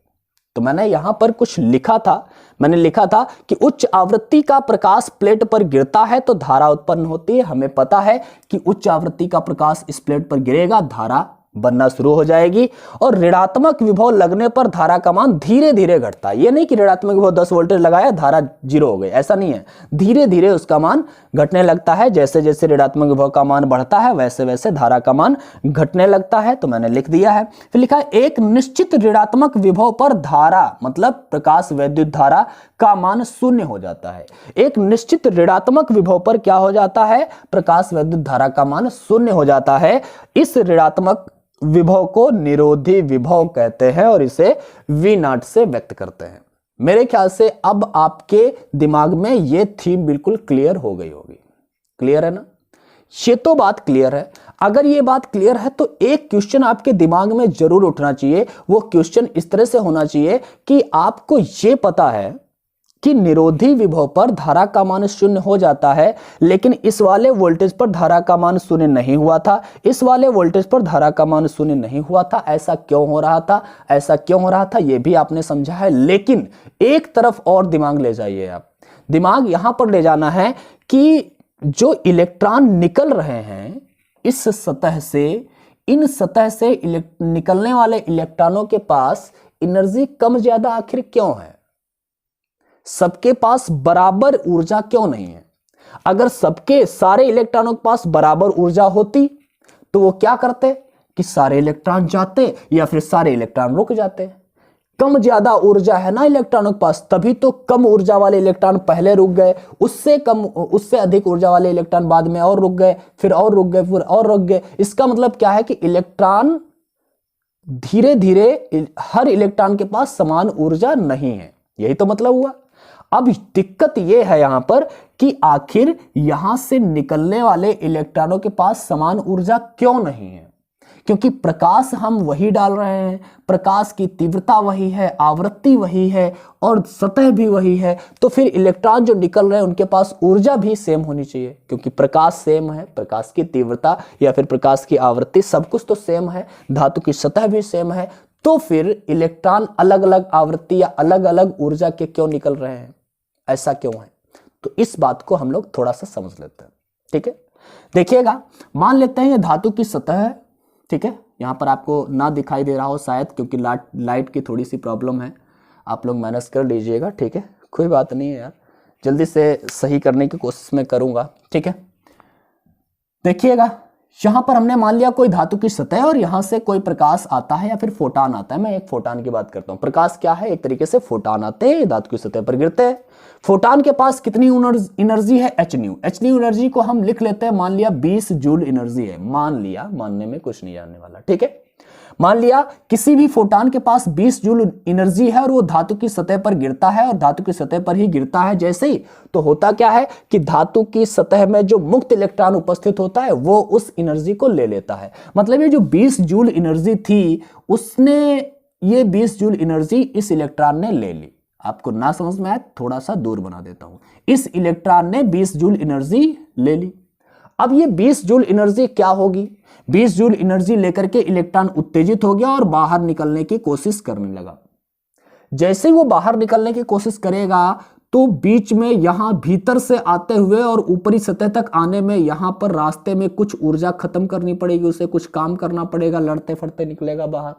तो मैंने यहां पर कुछ लिखा था, मैंने लिखा था कि उच्च आवृत्ति का प्रकाश प्लेट पर गिरता है तो धारा उत्पन्न होती है। हमें पता है कि उच्च आवृत्ति का प्रकाश इस प्लेट पर गिरेगा, धारा बनना शुरू हो जाएगी, और ऋणात्मक विभव लगने पर धारा का मान धीरे धीरे घटता है। ये नहीं कि ऋणात्मक विभव 10 वोल्टेज लगाया धारा 0 हो गई, ऐसा नहीं है, धीरे धीरे उसका मान घटने लगता है। जैसे जैसे ऋणात्मक विभव का मान बढ़ता है वैसे वैसे धारा का मान घटने लगता है। तो मैंने लिख दिया है, फिर लिखा है एक निश्चित ऋणात्मक विभव पर धारा मतलब प्रकाश विद्युत धारा का मान 0 हो जाता है। एक निश्चित ऋणात्मक विभव पर क्या हो जाता है, प्रकाश विद्युत धारा का मान 0 हो जाता है। इस ऋणात्मक विभव को निरोधी विभव कहते हैं और इसे V0 से व्यक्त करते हैं। मेरे ख्याल से अब आपके दिमाग में यह थीम बिल्कुल क्लियर हो गई होगी। क्लियर है ना, ये तो बात क्लियर है। अगर ये बात क्लियर है तो एक क्वेश्चन आपके दिमाग में जरूर उठना चाहिए। वो क्वेश्चन इस तरह से होना चाहिए कि आपको ये पता है कि निरोधी विभव पर धारा का मान 0 हो जाता है, लेकिन इस वाले वोल्टेज पर धारा का मान 0 नहीं हुआ था, इस वाले वोल्टेज पर धारा का मान 0 नहीं हुआ था। ऐसा क्यों हो रहा था, ऐसा क्यों हो रहा था, यह भी आपने समझा है। लेकिन एक तरफ और दिमाग ले जाइए आप, दिमाग यहां पर ले जाना है कि जो इलेक्ट्रॉन निकल रहे हैं इस सतह से, इन सतह से निकलने वाले इलेक्ट्रॉनों के पास एनर्जी कम ज्यादा आखिर क्यों है, सबके पास बराबर ऊर्जा क्यों नहीं है। अगर सबके सारे इलेक्ट्रॉनों के पास बराबर ऊर्जा होती तो वो क्या करते कि सारे इलेक्ट्रॉन जाते या फिर सारे इलेक्ट्रॉन रुक जाते। कम ज्यादा ऊर्जा है ना इलेक्ट्रॉनों के पास, तभी तो कम ऊर्जा वाले इलेक्ट्रॉन पहले रुक गए, उससे अधिक ऊर्जा वाले इलेक्ट्रॉन बाद में और रुक गए, फिर और रुक गए, फिर और रुक गए। इसका मतलब क्या है कि इलेक्ट्रॉन धीरे धीरे, हर इलेक्ट्रॉन के पास समान ऊर्जा नहीं है, यही तो मतलब हुआ। अब दिक्कत यह है यहां पर कि आखिर यहां से निकलने वाले इलेक्ट्रॉनों के पास समान ऊर्जा क्यों नहीं है, क्योंकि प्रकाश हम वही डाल रहे हैं, प्रकाश की तीव्रता वही है, आवृत्ति वही है और सतह भी वही है। तो फिर इलेक्ट्रॉन जो निकल रहे हैं उनके पास ऊर्जा भी सेम होनी चाहिए, क्योंकि प्रकाश सेम है, प्रकाश की तीव्रता या फिर प्रकाश की आवृत्ति सब कुछ तो सेम है, धातु की सतह भी सेम है। तो फिर इलेक्ट्रॉन अलग अलग आवृत्ति या अलग अलग ऊर्जा के क्यों निकल रहे हैं, ऐसा क्यों है। तो इस बात को हम लोग थोड़ा सा समझ लेते हैं, ठीक है। देखिएगा, मान लेते हैं ये धातु की सतह है, ठीक है। यहां पर आपको ना दिखाई दे रहा हो शायद, क्योंकि लाइट की थोड़ी सी प्रॉब्लम है, आप लोग मैनेज कर लीजिएगा, ठीक है। कोई बात नहीं है यार, जल्दी से सही करने की कोशिश मैं करूंगा, ठीक है। देखिएगा, यहां पर हमने मान लिया कोई धातु की सतह और यहां से कोई प्रकाश आता है या फिर फोटॉन आता है। मैं एक फोटॉन की बात करता हूं। प्रकाश क्या है, एक तरीके से फोटॉन आते हैं, धातु की सतह पर गिरते हैं। फोटॉन के पास कितनी एनर्जी है, H new. H new energy को हम लिख लेते हैं, मान लिया 20 जूल एनर्जी है, मान लिया, मानने में कुछ नहीं जानने वाला, ठीक है। मान लिया किसी भी फोटॉन के पास 20 जूल एनर्जी है और वो धातु की सतह पर गिरता है, और धातु की सतह पर ही गिरता है जैसे ही, तो होता क्या है कि धातु की सतह में जो मुक्त इलेक्ट्रॉन उपस्थित होता है वो उस एनर्जी को ले लेता है। मतलब ये जो 20 जूल एनर्जी थी उसने ये 20 जूल एनर्जी इस इलेक्ट्रॉन ने ले ली। आपको ना समझ में आए थोड़ा सा दूर बना देता हूं। इस इलेक्ट्रॉन ने 20 जूल एनर्जी ले ली। अब ये 20 जूल एनर्जी क्या होगी? 20 जूल एनर्जी लेकर के इलेक्ट्रॉन उत्तेजित हो गया और बाहर निकलने की कोशिश करने लगा। जैसे ही वो बाहर निकलने की कोशिश करेगा तो बीच में यहां भीतर से आते हुए और ऊपरी सतह तक आने में यहां पर रास्ते में कुछ ऊर्जा खत्म करनी पड़ेगी, उसे कुछ काम करना पड़ेगा, लड़ते फड़ते निकलेगा बाहर।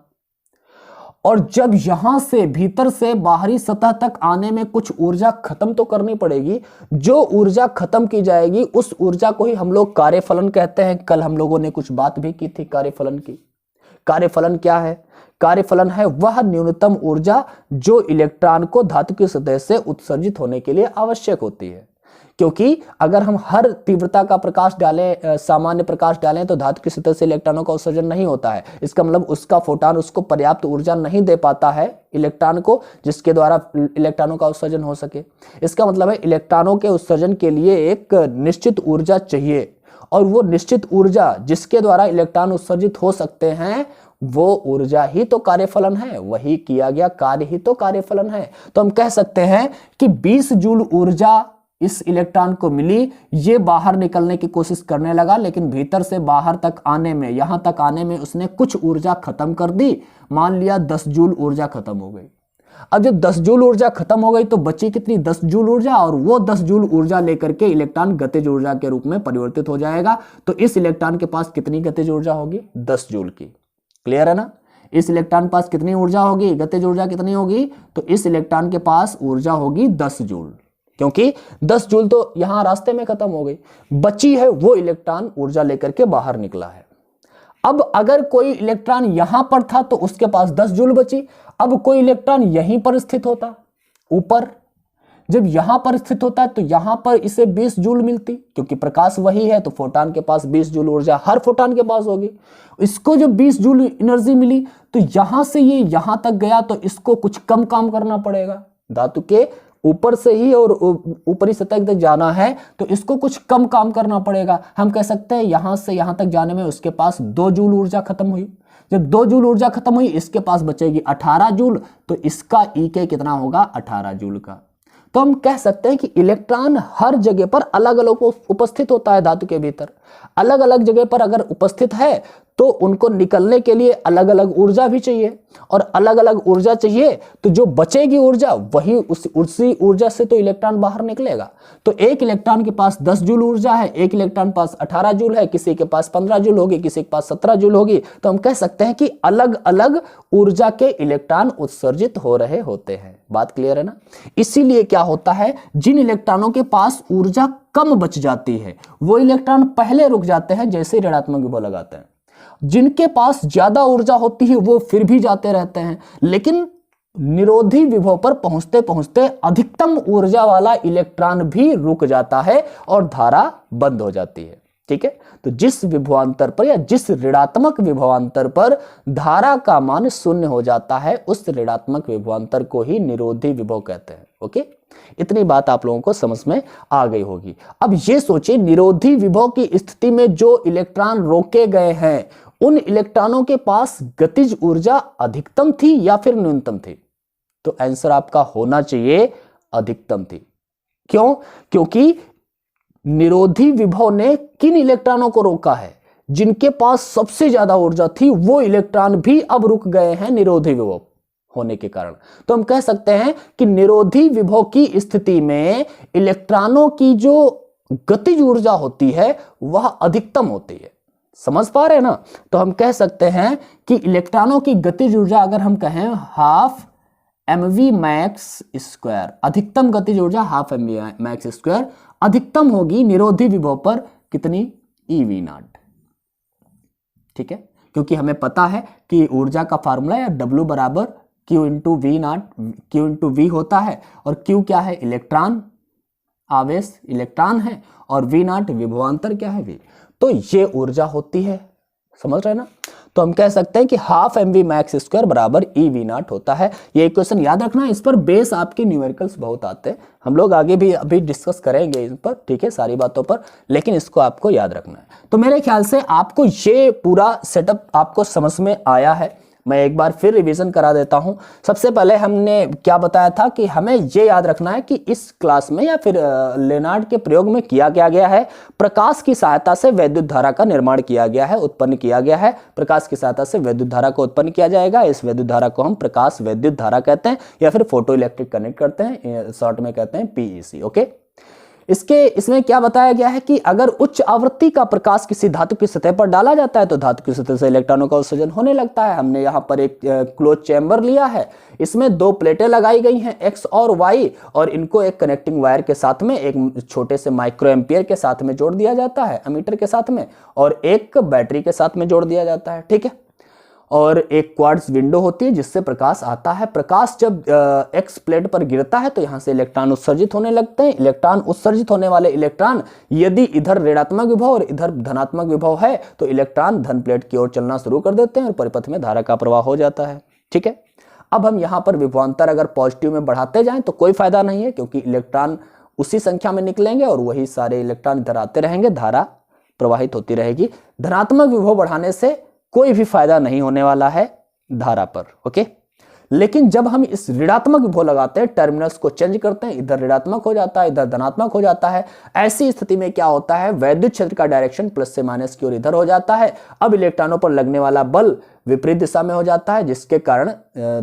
और जब यहां से भीतर से बाहरी सतह तक आने में कुछ ऊर्जा खत्म तो करनी पड़ेगी। जो ऊर्जा खत्म की जाएगी उस ऊर्जा को ही हम लोग कार्यफलन कहते हैं। कल हम लोगों ने कुछ बात भी की थी कार्यफलन की। कार्यफलन क्या है? कार्यफलन है वह न्यूनतम ऊर्जा जो इलेक्ट्रॉन को धातु की सतह से उत्सर्जित होने के लिए आवश्यक होती है। क्योंकि अगर हम हर तीव्रता का प्रकाश डालें, सामान्य प्रकाश डालें, तो धातु की सतह से इलेक्ट्रॉनों का उत्सर्जन नहीं होता है। इसका मतलब उसका फोटॉन उसको पर्याप्त ऊर्जा नहीं दे पाता है इलेक्ट्रॉन को, जिसके द्वारा इलेक्ट्रॉनों का उत्सर्जन हो सके। इसका मतलब है इलेक्ट्रॉनों के उत्सर्जन के लिए एक निश्चित ऊर्जा चाहिए, और वो निश्चित ऊर्जा जिसके द्वारा इलेक्ट्रॉन उत्सर्जित हो सकते हैं वो ऊर्जा ही तो कार्यफलन है। वही किया गया कार्य ही तो कार्यफलन है। तो हम कह सकते हैं कि 20 जूल ऊर्जा इस इलेक्ट्रॉन को मिली। ये बाहर निकलने की कोशिश करने लगा, लेकिन भीतर से बाहर तक आने में, यहां तक आने में उसने कुछ ऊर्जा खत्म कर दी। मान लिया 10 जूल ऊर्जा खत्म हो गई। अब जब 10 जूल ऊर्जा खत्म हो गई तो बची कितनी? 10 जूल ऊर्जा। और वो 10 जूल ऊर्जा लेकर के इलेक्ट्रॉन गतिज ऊर्जा के रूप में परिवर्तित हो जाएगा। तो इस इलेक्ट्रॉन के पास कितनी गतिज ऊर्जा होगी? 10 जूल की। क्लियर है ना? इस इलेक्ट्रॉन के पास कितनी ऊर्जा होगी? गतिज ऊर्जा कितनी होगी? तो इस इलेक्ट्रॉन के पास ऊर्जा होगी 10 जूल, क्योंकि 10 जूल तो यहां रास्ते में खत्म हो गई। बची है वो इलेक्ट्रॉन ऊर्जा लेकर के बाहर निकला है। अब अगर कोई इलेक्ट्रॉन यहां पर था तो उसके पास 10 जूल बची। अब कोई इलेक्ट्रॉन यहीं पर स्थित होता ऊपर, जब यहां पर स्थित होता है तो यहां पर इसे 20 जूल मिलती, क्योंकि प्रकाश वही है तो फोटॉन के पास 20 जूल ऊर्जा हर फोटॉन के पास होगी। इसको जब 20 जूल एनर्जी मिली तो यहां से ये यहां तक गया तो इसको कुछ कम काम करना पड़ेगा। धातु के ऊपर से ही और ऊपरी सतह तक जाना है तो इसको कुछ कम काम करना पड़ेगा। हम कह सकते हैं यहां से यहां तक जाने में उसके पास 2 जूल ऊर्जा खत्म हुई। जब 2 जूल ऊर्जा खत्म हुई इसके पास बचेगी 18 जूल, तो इसका E कितना होगा? 18 जूल का। तो हम कह सकते हैं कि इलेक्ट्रॉन हर जगह पर अलग अलग उपस्थित होता है। धातु के भीतर अलग अलग जगह पर अगर उपस्थित है तो उनको निकलने के लिए अलग अलग ऊर्जा भी चाहिए, और अलग अलग ऊर्जा चाहिए तो जो बचेगी ऊर्जा वही उसी ऊर्जा से तो इलेक्ट्रॉन बाहर निकलेगा। तो एक इलेक्ट्रॉन के पास 10 जूल ऊर्जा है, एक इलेक्ट्रॉन पास 18 जूल है, किसी के पास 15 जूल होगी, किसी के पास 17 जूल होगी। तो हम कह सकते हैं कि अलग अलग ऊर्जा के इलेक्ट्रॉन उत्सर्जित हो रहे होते हैं। बात क्लियर है ना? इसीलिए क्या होता है, जिन इलेक्ट्रॉनों के पास ऊर्जा कम बच जाती है वो इलेक्ट्रॉन पहले रुक जाते हैं जैसे ऋणात्मक विभव लगाते हैं। जिनके पास ज्यादा ऊर्जा होती है वो फिर भी जाते रहते हैं, लेकिन निरोधी विभव पर पहुंचते पहुंचते अधिकतम ऊर्जा वाला इलेक्ट्रॉन भी रुक जाता है और धारा बंद हो जाती है। ठीक है? तो जिस विभवांतर पर या जिस ऋणात्मक विभवांतर पर धारा का मान 0 हो जाता है उस ऋणात्मक विभवांतर को ही निरोधी विभव कहते हैं। ओके, इतनी बात आप लोगों को समझ में आ गई होगी। अब ये सोचिए, निरोधी विभव की स्थिति में जो इलेक्ट्रॉन रोके गए हैं उन इलेक्ट्रॉनों के पास गतिज ऊर्जा अधिकतम थी या फिर न्यूनतम थी? तो आंसर आपका होना चाहिए अधिकतम थी। क्यों? क्योंकि निरोधी विभव ने किन इलेक्ट्रॉनों को रोका है? जिनके पास सबसे ज्यादा ऊर्जा थी वो इलेक्ट्रॉन भी अब रुक गए हैं निरोधी विभव होने के कारण। तो हम कह सकते हैं कि निरोधी विभव की स्थिति में इलेक्ट्रॉनों की जो गतिज ऊर्जा होती है वह अधिकतम होती है। समझ पा रहे हैं ना? तो हम कह सकते हैं कि इलेक्ट्रॉनों की गतिज ऊर्जा अगर हम कहें हाफ mv मैक्स स्क्वायर, अधिकतम गतिज ऊर्जा हाफ mv मैक्स स्क्वायर अधिकतम होगी निरोधी विभव पर कितनी? ev0। ठीक है? क्योंकि हमें पता है कि ऊर्जा का फार्मूला या W बराबर Q into V0, Q into V होता है, और Q क्या है? इलेक्ट्रॉन आवेश, इलेक्ट्रॉन है, और V0 विभवांतर क्या है? V। तो ये ऊर्जा होती है। समझ रहे ना? तो हम कह सकते हैं कि हाफ mv मैक्स स्क्वायर बराबर ev0 होता है। ये इक्वेशन याद रखना, इस पर बेस आपके न्यूमेरिकल्स बहुत आते हैं। हम लोग आगे भी अभी डिस्कस करेंगे इन पर, ठीक है, सारी बातों पर, लेकिन इसको आपको याद रखना है। तो मेरे ख्याल से आपको ये पूरा सेटअप आपको समझ में आया है। मैं एक बार फिर रिवीजन करा देता हूं। सबसे पहले हमने क्या बताया था कि हमें यह याद रखना है कि इस क्लास में या फिर लेनार्ड के प्रयोग में किया गया है, प्रकाश की सहायता से विद्युत धारा का निर्माण किया गया है, उत्पन्न किया गया है। प्रकाश की सहायता से विद्युत धारा को उत्पन्न किया जाएगा। इस विद्युत धारा को हम प्रकाश विद्युत धारा कहते हैं या फिर फोटो इलेक्ट्रिक कनेक्ट करते हैं, शॉर्ट में कहते हैं पीईसी। ओके, इसमें क्या बताया गया है कि अगर उच्च आवृत्ति का प्रकाश किसी धातु की सतह पर डाला जाता है तो धातु की सतह से इलेक्ट्रॉनों का उत्सर्जन होने लगता है। हमने यहाँ पर एक क्लोज चैम्बर लिया है, इसमें दो प्लेटें लगाई गई हैं एक्स और वाई, और इनको एक कनेक्टिंग वायर के साथ में एक छोटे से माइक्रो एम्पियर के साथ में जोड़ दिया जाता है, एमीटर के साथ में, और एक बैटरी के साथ में जोड़ दिया जाता है। ठीक है, और एक क्वार्ट्ज विंडो होती है जिससे प्रकाश आता है। प्रकाश जब एक्स प्लेट पर गिरता है तो यहां से इलेक्ट्रॉन उत्सर्जित होने लगते हैं। इलेक्ट्रॉन उत्सर्जित होने वाले इलेक्ट्रॉन यदि इधर ऋणात्मक विभव और इधर धनात्मक विभव है तो इलेक्ट्रॉन धन प्लेट की ओर चलना शुरू कर देते हैं और परिपथ में धारा का प्रवाह हो जाता है। ठीक है, अब हम यहाँ पर विभवांतर अगर पॉजिटिव में बढ़ाते जाएं तो कोई फायदा नहीं है, क्योंकि इलेक्ट्रॉन उसी संख्या में निकलेंगे और वही सारे इलेक्ट्रॉन इधर आते रहेंगे, धारा प्रवाहित होती रहेगी। धनात्मक विभव बढ़ाने से कोई भी फायदा नहीं होने वाला है धारा पर। ओके, लेकिन जब हम इस ऋणात्मक विभव लगाते हैं, टर्मिनल्स को चेंज करते हैं, इधर ऋणात्मक हो जाता है, इधर धनात्मक हो जाता है, ऐसी स्थिति में क्या होता है, वैद्युत क्षेत्र का डायरेक्शन प्लस से माइनस की ओर इधर हो जाता है। अब इलेक्ट्रॉनों पर लगने वाला बल विपरीत दिशा में हो जाता है, जिसके कारण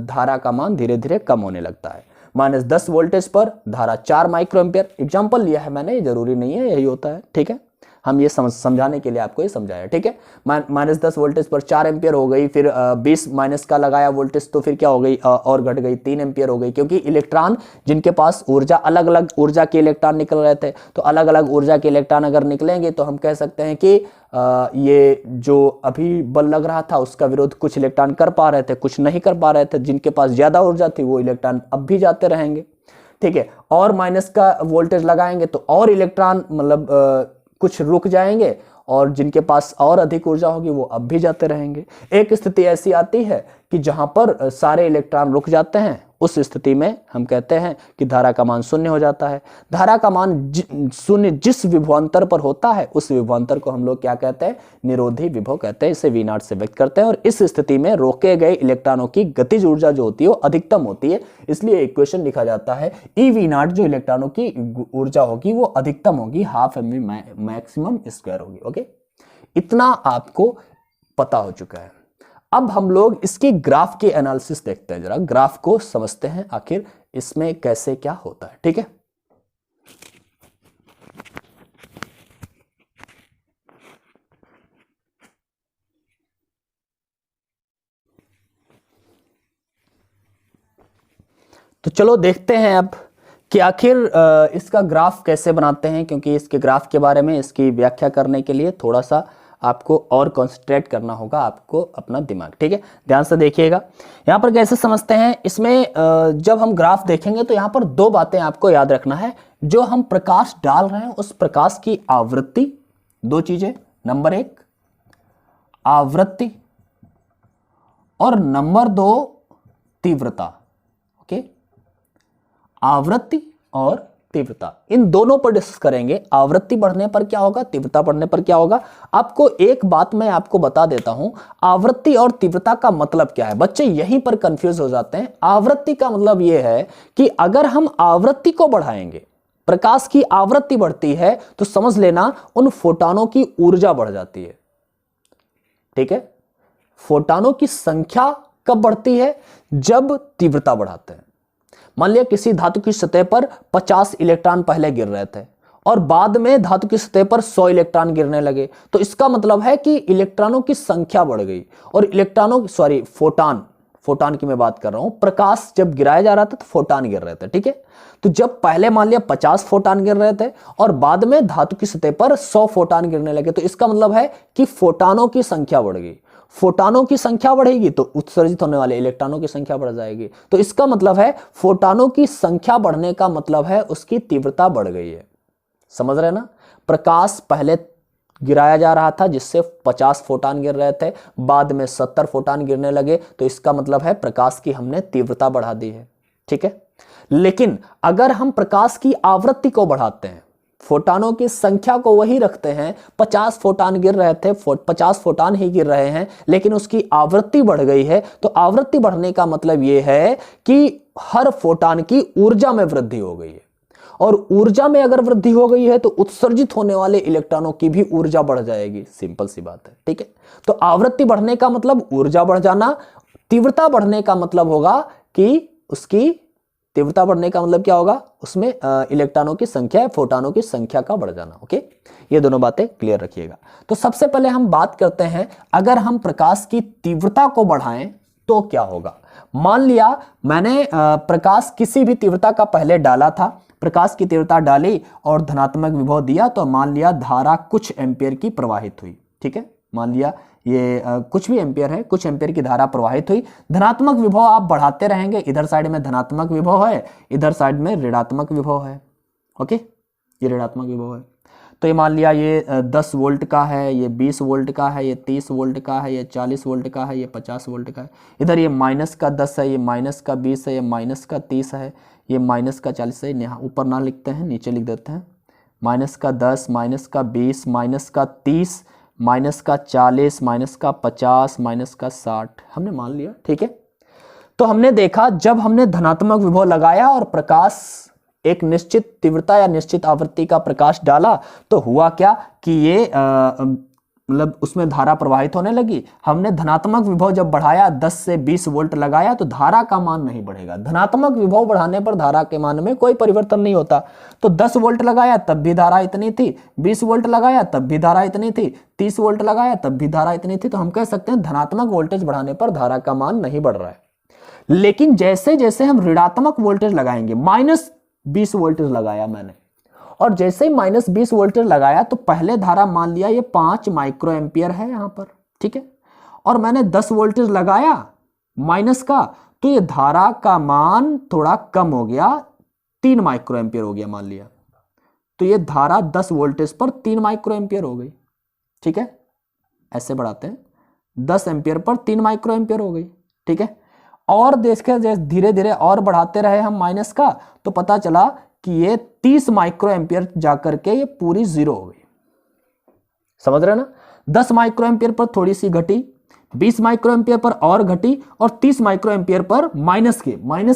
धारा का मान धीरे धीरे कम होने लगता है। -10 वोल्टेज पर धारा 4 माइक्रो एम्पियर, एग्जाम्पल लिया है मैंने, जरूरी नहीं है यही होता है। ठीक है, हम ये समझाने के लिए आपको ये समझाया। ठीक है, -10 वोल्टेज पर 4 एम्पियर हो गई, फिर 20 माइनस का लगाया वोल्टेज तो फिर क्या हो गई, और घट गई, 3 एम्पियर हो गई, क्योंकि इलेक्ट्रॉन जिनके पास ऊर्जा अलग अलग ऊर्जा के इलेक्ट्रॉन निकल रहे थे, तो अलग अलग ऊर्जा के इलेक्ट्रॉन अगर निकलेंगे तो हम कह सकते हैं कि ये जो अभी बल लग रहा था उसका विरोध कुछ इलेक्ट्रॉन कर पा रहे थे, कुछ नहीं कर पा रहे थे। जिनके पास ज्यादा ऊर्जा थी वो इलेक्ट्रॉन अब भी जाते रहेंगे। ठीक है, और माइनस का वोल्टेज लगाएंगे तो और इलेक्ट्रॉन मतलब कुछ रुक जाएंगे, और जिनके पास और अधिक ऊर्जा होगी वो अब भी जाते रहेंगे। एक स्थिति ऐसी आती है कि जहां पर सारे इलेक्ट्रॉन रुक जाते हैं, उस स्थिति में हम कहते हैं कि धारा का मान शून्य हो जाता है। धारा का मान शून्य जिस विभवांतर पर होता है उस विभवांतर को हम लोग क्या कहते हैं, निरोधी विभव कहते हैं। इसे V0 से व्यक्त करते हैं, और इस स्थिति में रोके गए इलेक्ट्रॉनों की गतिज ऊर्जा जो होती है वो अधिकतम होती है। इसलिए इक्वेशन लिखा जाता है eV0, जो इलेक्ट्रॉनों की ऊर्जा होगी वो अधिकतम होगी, ½ mv मैक्सिमम स्क्वायर होगी। ओके, इतना आपको पता हो चुका है। अब हम लोग इसकी ग्राफ के एनालिसिस देखते हैं, जरा ग्राफ को समझते हैं आखिर इसमें कैसे क्या होता है। ठीक है, तो चलो देखते हैं अब कि आखिर इसका ग्राफ कैसे बनाते हैं, क्योंकि इसके ग्राफ के बारे में इसकी व्याख्या करने के लिए थोड़ा सा आपको और कॉन्सेंट्रेट करना होगा, आपको अपना दिमाग। ठीक है, ध्यान से देखिएगा यहाँ पर कैसे समझते हैं। इसमें जब हम ग्राफ देखेंगे तो यहाँ पर दो बातें आपको याद रखना है। जो हम प्रकाश डाल रहे हैं उस प्रकाश की आवृत्ति, दो चीजें, नंबर 1 आवृत्ति और नंबर 2 तीव्रता। ओके, आवृत्ति और तीव्रता, इन दोनों पर डिस्कस करेंगे। आवृत्ति बढ़ने पर क्या होगा, तीव्रता बढ़ने पर क्या होगा। आपको एक बात मैं आपको बता देता हूं, आवृत्ति और तीव्रता का मतलब क्या है। बच्चे यहीं पर कंफ्यूज हो जाते हैं। आवृत्ति का मतलब यह है कि अगर हम आवृत्ति को बढ़ाएंगे, प्रकाश की आवृत्ति बढ़ती है तो समझ लेना उन फोटोनों की ऊर्जा बढ़ जाती है। ठीक है, फोटोनों की संख्या कब बढ़ती है, जब तीव्रता बढ़ाते हैं। मान लिया किसी धातु की सतह पर 50 इलेक्ट्रॉन पहले गिर रहे थे और बाद में धातु की सतह पर 100 इलेक्ट्रॉन गिरने लगे, तो इसका मतलब है कि इलेक्ट्रॉनों की संख्या बढ़ गई। और फोटॉन की मैं बात कर रहा हूं। प्रकाश जब गिराया जा रहा था तो फोटॉन गिर रहे थे। ठीक है, तो जब पहले मान लिया 50 फोटॉन गिर रहे थे और बाद में धातु की सतह पर 100 फोटॉन गिरने लगे, तो इसका मतलब है कि फोटॉनों की संख्या बढ़ गई। फोटॉनों की संख्या बढ़ेगी तो उत्सर्जित होने वाले इलेक्ट्रॉनों की संख्या बढ़ जाएगी। तो इसका मतलब है फोटॉनों की संख्या बढ़ने का मतलब है उसकी तीव्रता बढ़ गई है। समझ रहे ना, प्रकाश पहले गिराया जा रहा था जिससे 50 फोटॉन गिर रहे थे, बाद में 70 फोटॉन गिरने लगे, तो इसका मतलब है प्रकाश की हमने तीव्रता बढ़ा दी है। ठीक है, लेकिन अगर हम प्रकाश की आवृत्ति को बढ़ाते हैं, फोटानों की संख्या को वही रखते हैं, 50 फोटान गिर रहे थे, 50 फोटान ही गिर रहे हैं, लेकिन उसकी आवृत्ति बढ़ गई है। तो आवृत्ति बढ़ने का मतलब यह है कि हर फोटान की ऊर्जा में वृद्धि हो गई है, और ऊर्जा में अगर वृद्धि हो गई है तो उत्सर्जित होने वाले इलेक्ट्रॉनों की भी ऊर्जा बढ़ जाएगी। सिंपल सी बात है, ठीक है। तो आवृत्ति बढ़ने का मतलब ऊर्जा बढ़ जाना, तीव्रता बढ़ने का मतलब होगा कि उसकी तीव्रता बढ़ने का मतलब क्या होगा, उसमें इलेक्ट्रॉनों की संख्या, फोटानों की संख्या का बढ़ जाना। ओके, ये दोनों बातें क्लियर रखिएगा। तो सबसे पहले हम बात करते हैं, अगर हम प्रकाश की तीव्रता को बढ़ाएं तो क्या होगा। मान लिया मैंने प्रकाश किसी भी तीव्रता का पहले डाला था, प्रकाश की तीव्रता डाली और धनात्मक विभव दिया, तो मान लिया धारा कुछ एम्पियर की प्रवाहित हुई, ठीक है। मान लिया ये कुछ भी एम्पियर है, कुछ एम्पियर की धारा प्रवाहित हुई। धनात्मक विभव आप बढ़ाते रहेंगे, इधर साइड में धनात्मक विभव है, इधर साइड में ऋणात्मक विभव है। ओके, ये ऋणात्मक विभव है। तो ये मान लिया ये 10 वोल्ट का है, ये 20 वोल्ट का है, ये 30 वोल्ट का है, ये 40 वोल्ट का है, ये 50 वोल्ट का है। इधर ये माइनस का 10 है, ये माइनस का 20 है, ये माइनस का 30 है, ये माइनस का 40 है। यहाँ ऊपर ना लिखते हैं, नीचे लिख देते हैं। माइनस का 10, माइनस का 20, माइनस का 30, माइनस का 40, माइनस का 50, माइनस का 60 हमने मान लिया, ठीक है। तो हमने देखा जब हमने धनात्मक विभव लगाया और प्रकाश एक निश्चित तीव्रता या निश्चित आवृत्ति का प्रकाश डाला, तो हुआ क्या कि ये मतलब उसमें धारा प्रवाहित होने लगी। हमने धनात्मक विभव जब बढ़ाया, 10 से 20 वोल्ट लगाया, तो धारा का मान नहीं बढ़ेगा। धनात्मक विभव बढ़ाने पर धारा के मान में कोई परिवर्तन नहीं होता। तो 10 वोल्ट लगाया तब भी धारा इतनी थी, 20 वोल्ट लगाया तब भी धारा इतनी थी, 30 वोल्ट लगाया तब भी धारा इतनी थी। तो हम कह सकते हैं धनात्मक वोल्टेज बढ़ाने पर धारा का मान नहीं बढ़ रहा है। लेकिन जैसे जैसे हम ऋणात्मक वोल्टेज लगाएंगे, -20 वोल्टेज लगाया मैंने, और जैसे ही -20 वोल्टेज लगाया तो पहले धारा मान लिया ये 5 माइक्रो एम्पियर है यहां पर, ठीक है। और मैंने 10 वोल्टेज लगाया माइनस का, तो ये धारा का मान थोड़ा कम हो गया, 3 माइक्रो एम्पियर हो गया मान लिया। तो ये धारा 10 वोल्टेज पर 3 माइक्रो एम्पियर हो गई, ठीक है। ऐसे बढ़ाते हैं, 10 एम्पियर पर 3 माइक्रो एम्पियर हो गई, ठीक है। और देखें जैसे धीरे धीरे और बढ़ाते रहे हम माइनस का, तो पता चला कि ये 30 माइक्रो एम्पियर जाकर के ये पूरी 0 हो गई। समझ रहे ना, 10 माइक्रो एम्पियर पर थोड़ी सी घटी, 20 माइक्रो एम्पियर पर और घटी, और 30 माइक्रो एम्पियर पर माइनस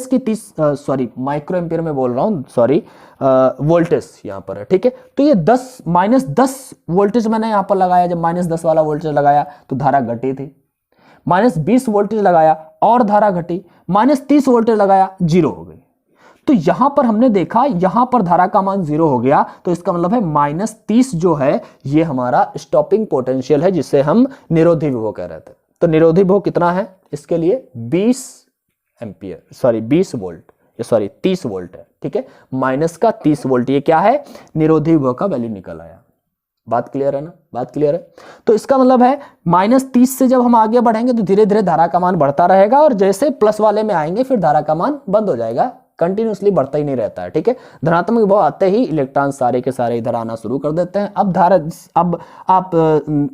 की 30 माइक्रो एम्पियर में बोल रहा हूं, वोल्टेज यहां पर है, ठीक है। तो ये -10 वोल्टेज मैंने यहां पर लगाया। जब -10 वाला वोल्टेज लगाया तो धारा घटी थी। -20 वोल्टेज लगाया और धारा घटी, -30 वोल्टेज लगाया, 0 हो गई। तो यहां पर हमने देखा, यहां पर धारा का मान 0 हो गया, तो इसका मतलब है -30 जो है ये हमारा स्टॉपिंग पोटेंशियल है, जिसे हम निरोधी विभव कह रहे थे। तो निरोधी विभव कितना है इसके लिए, 20 वोल्ट, 30 वोल्ट है, ठीक है। माइनस का 30 वोल्ट, ये क्या है, निरोधी विभव का वैल्यू निकल आया। बात क्लियर है ना, बात क्लियर है। तो इसका मतलब है -30 से जब हम आगे बढ़ेंगे तो धीरे धीरे धारा का मान बढ़ता रहेगा, और जैसे प्लस वाले में आएंगे फिर धारा का मान बंद हो जाएगा, कंटिन्यूसली बढ़ता ही नहीं रहता है, ठीक है। धनात्मक विभव आते ही इलेक्ट्रॉन सारे के सारे इधर आना शुरू कर देते हैं। अब आप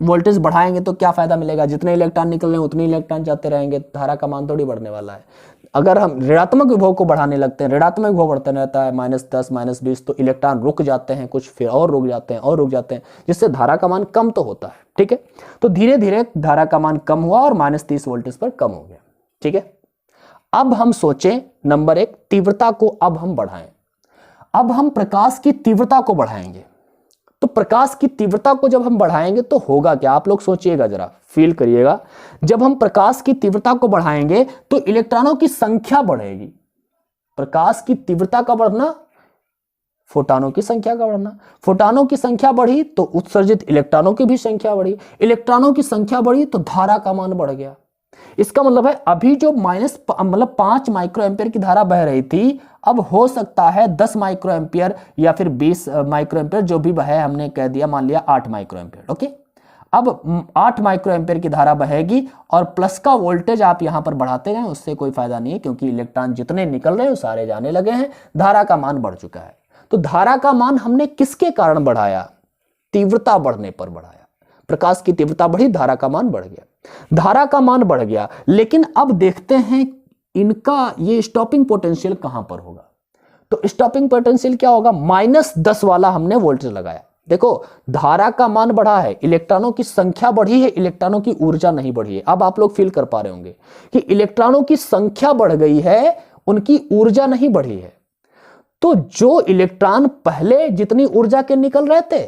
वोल्टेज बढ़ाएंगे तो क्या फायदा मिलेगा, जितने इलेक्ट्रॉन निकल रहे हैं उतने इलेक्ट्रॉन जाते रहेंगे, धारा का मान थोड़ी बढ़ने वाला है। अगर हम ऋणात्मक विभव को बढ़ाने लगते हैं, ऋणात्मक विभव बढ़ते रहता है, -10 -20, तो इलेक्ट्रॉन रुक जाते हैं, कुछ फिर और रुक जाते हैं और रुक जाते हैं, जिससे धारा का मान कम तो होता है, ठीक है। तो धीरे धीरे धारा का मान कम हुआ और -30 वोल्टेज पर कम हो गया, ठीक है। अब हम सोचें नंबर 1, तीव्रता को अब हम बढ़ाएं। अब हम प्रकाश की तीव्रता को बढ़ाएंगे। तो प्रकाश की तीव्रता को जब हम बढ़ाएंगे तो होगा क्या, आप लोग सोचिएगा, जरा फील करिएगा। जब हम प्रकाश की तीव्रता को बढ़ाएंगे तो इलेक्ट्रॉनों की संख्या बढ़ेगी। प्रकाश की तीव्रता का बढ़ना, फोटानों की संख्या का बढ़ना। फोटानों की संख्या बढ़ी तो उत्सर्जित इलेक्ट्रॉनों की भी संख्या बढ़ी, इलेक्ट्रॉनों की संख्या बढ़ी तो धारा का मान बढ़ गया। इसका मतलब है अभी जो 5 माइक्रो एम्पियर की धारा बह रही थी, अब हो सकता है 10 माइक्रो एम्पियर या फिर 20 माइक्रो एम्पियर, जो भी बहे हमने कह दिया, मान लिया 8 माइक्रो एम्पियर। ओके, अब 8 माइक्रो एम्पियर की धारा बहेगी और प्लस का वोल्टेज आप यहां पर बढ़ाते जाएं, उससे कोई फायदा नहीं है, क्योंकि इलेक्ट्रॉन जितने निकल रहे हैं सारे जाने लगे हैं, धारा का मान बढ़ चुका है। तो धारा का मान हमने किसके कारण बढ़ाया, तीव्रता बढ़ने पर बढ़ाया। प्रकाश की तीव्रता बढ़ी, धारा का मान बढ़ गया, धारा का मान बढ़ गया। लेकिन अब देखते हैं इनका ये स्टॉपिंग पोटेंशियल कहां पर होगा। तो स्टॉपिंग पोटेंशियल क्या होगा, -10 वाला हमने वोल्टेज लगाया। देखो धारा का मान बढ़ा है, इलेक्ट्रॉनों की संख्या बढ़ी है, इलेक्ट्रॉनों की ऊर्जा नहीं बढ़ी है। अब आप लोग फील कर पा रहे होंगे कि इलेक्ट्रॉनों की संख्या बढ़ गई है, उनकी ऊर्जा नहीं बढ़ी है। तो जो इलेक्ट्रॉन पहले जितनी ऊर्जा के निकल रहे थे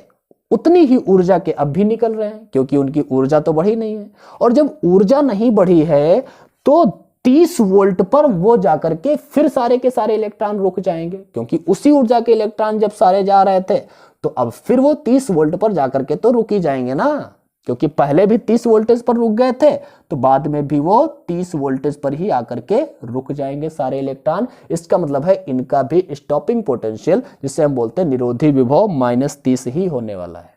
उतनी ही ऊर्जा के अब भी निकल रहे हैं, क्योंकि उनकी ऊर्जा तो बढ़ी नहीं है। और जब ऊर्जा नहीं बढ़ी है तो 30 वोल्ट पर वो जाकर के फिर सारे के सारे इलेक्ट्रॉन रुक जाएंगे, क्योंकि उसी ऊर्जा के इलेक्ट्रॉन जब सारे जा रहे थे तो अब फिर वो 30 वोल्ट पर जाकर के तो रुक ही जाएंगे ना, क्योंकि पहले भी 30 वोल्टेज पर रुक गए थे तो बाद में भी वो 30 वोल्टेज पर ही आकर के रुक जाएंगे सारे इलेक्ट्रॉन। इसका मतलब है इनका भी स्टॉपिंग पोटेंशियल, जिसे हम बोलते हैं निरोधी विभव, -30 ही होने वाला है।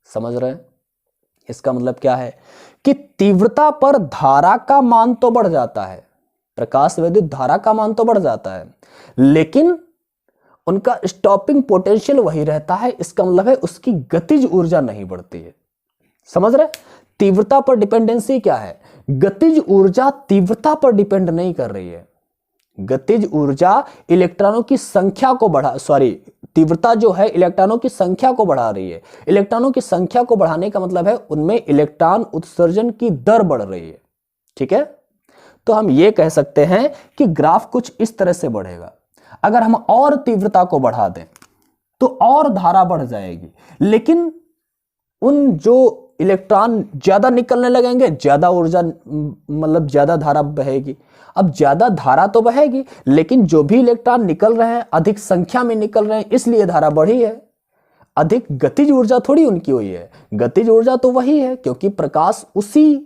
समझ रहे हैं? इसका मतलब क्या है कि तीव्रता पर धारा का मान तो बढ़ जाता है, प्रकाश विद्युत धारा का मान तो बढ़ जाता है, लेकिन उनका स्टॉपिंग पोटेंशियल वही रहता है। इसका मतलब है उसकी गतिज ऊर्जा नहीं बढ़ती है। समझ रहे? तीव्रता पर डिपेंडेंसी क्या है, गतिज ऊर्जा तीव्रता पर डिपेंड नहीं कर रही है। गतिज ऊर्जा इलेक्ट्रॉनों की संख्या को तीव्रता जो है इलेक्ट्रॉनों की संख्या को बढ़ा रही है। इलेक्ट्रॉनों की संख्या को बढ़ाने का मतलब है उनमें इलेक्ट्रॉन उत्सर्जन की दर बढ़ रही है। ठीक है, तो हम ये कह सकते हैं कि ग्राफ कुछ इस तरह से बढ़ेगा। अगर हम और तीव्रता को बढ़ा दें तो और धारा बढ़ जाएगी, लेकिन उन जो इलेक्ट्रॉन ज्यादा निकलने लगेंगे ज्यादा ऊर्जा मतलब ज्यादा धारा बहेगी। अब ज्यादा धारा तो बहेगी, लेकिन जो भी इलेक्ट्रॉन निकल रहे हैं अधिक संख्या में निकल रहे हैं, इसलिए धारा बढ़ी है। अधिक गतिज ऊर्जा थोड़ी उनकी हुई है, गतिज ऊर्जा तो वही है, क्योंकि प्रकाश उसी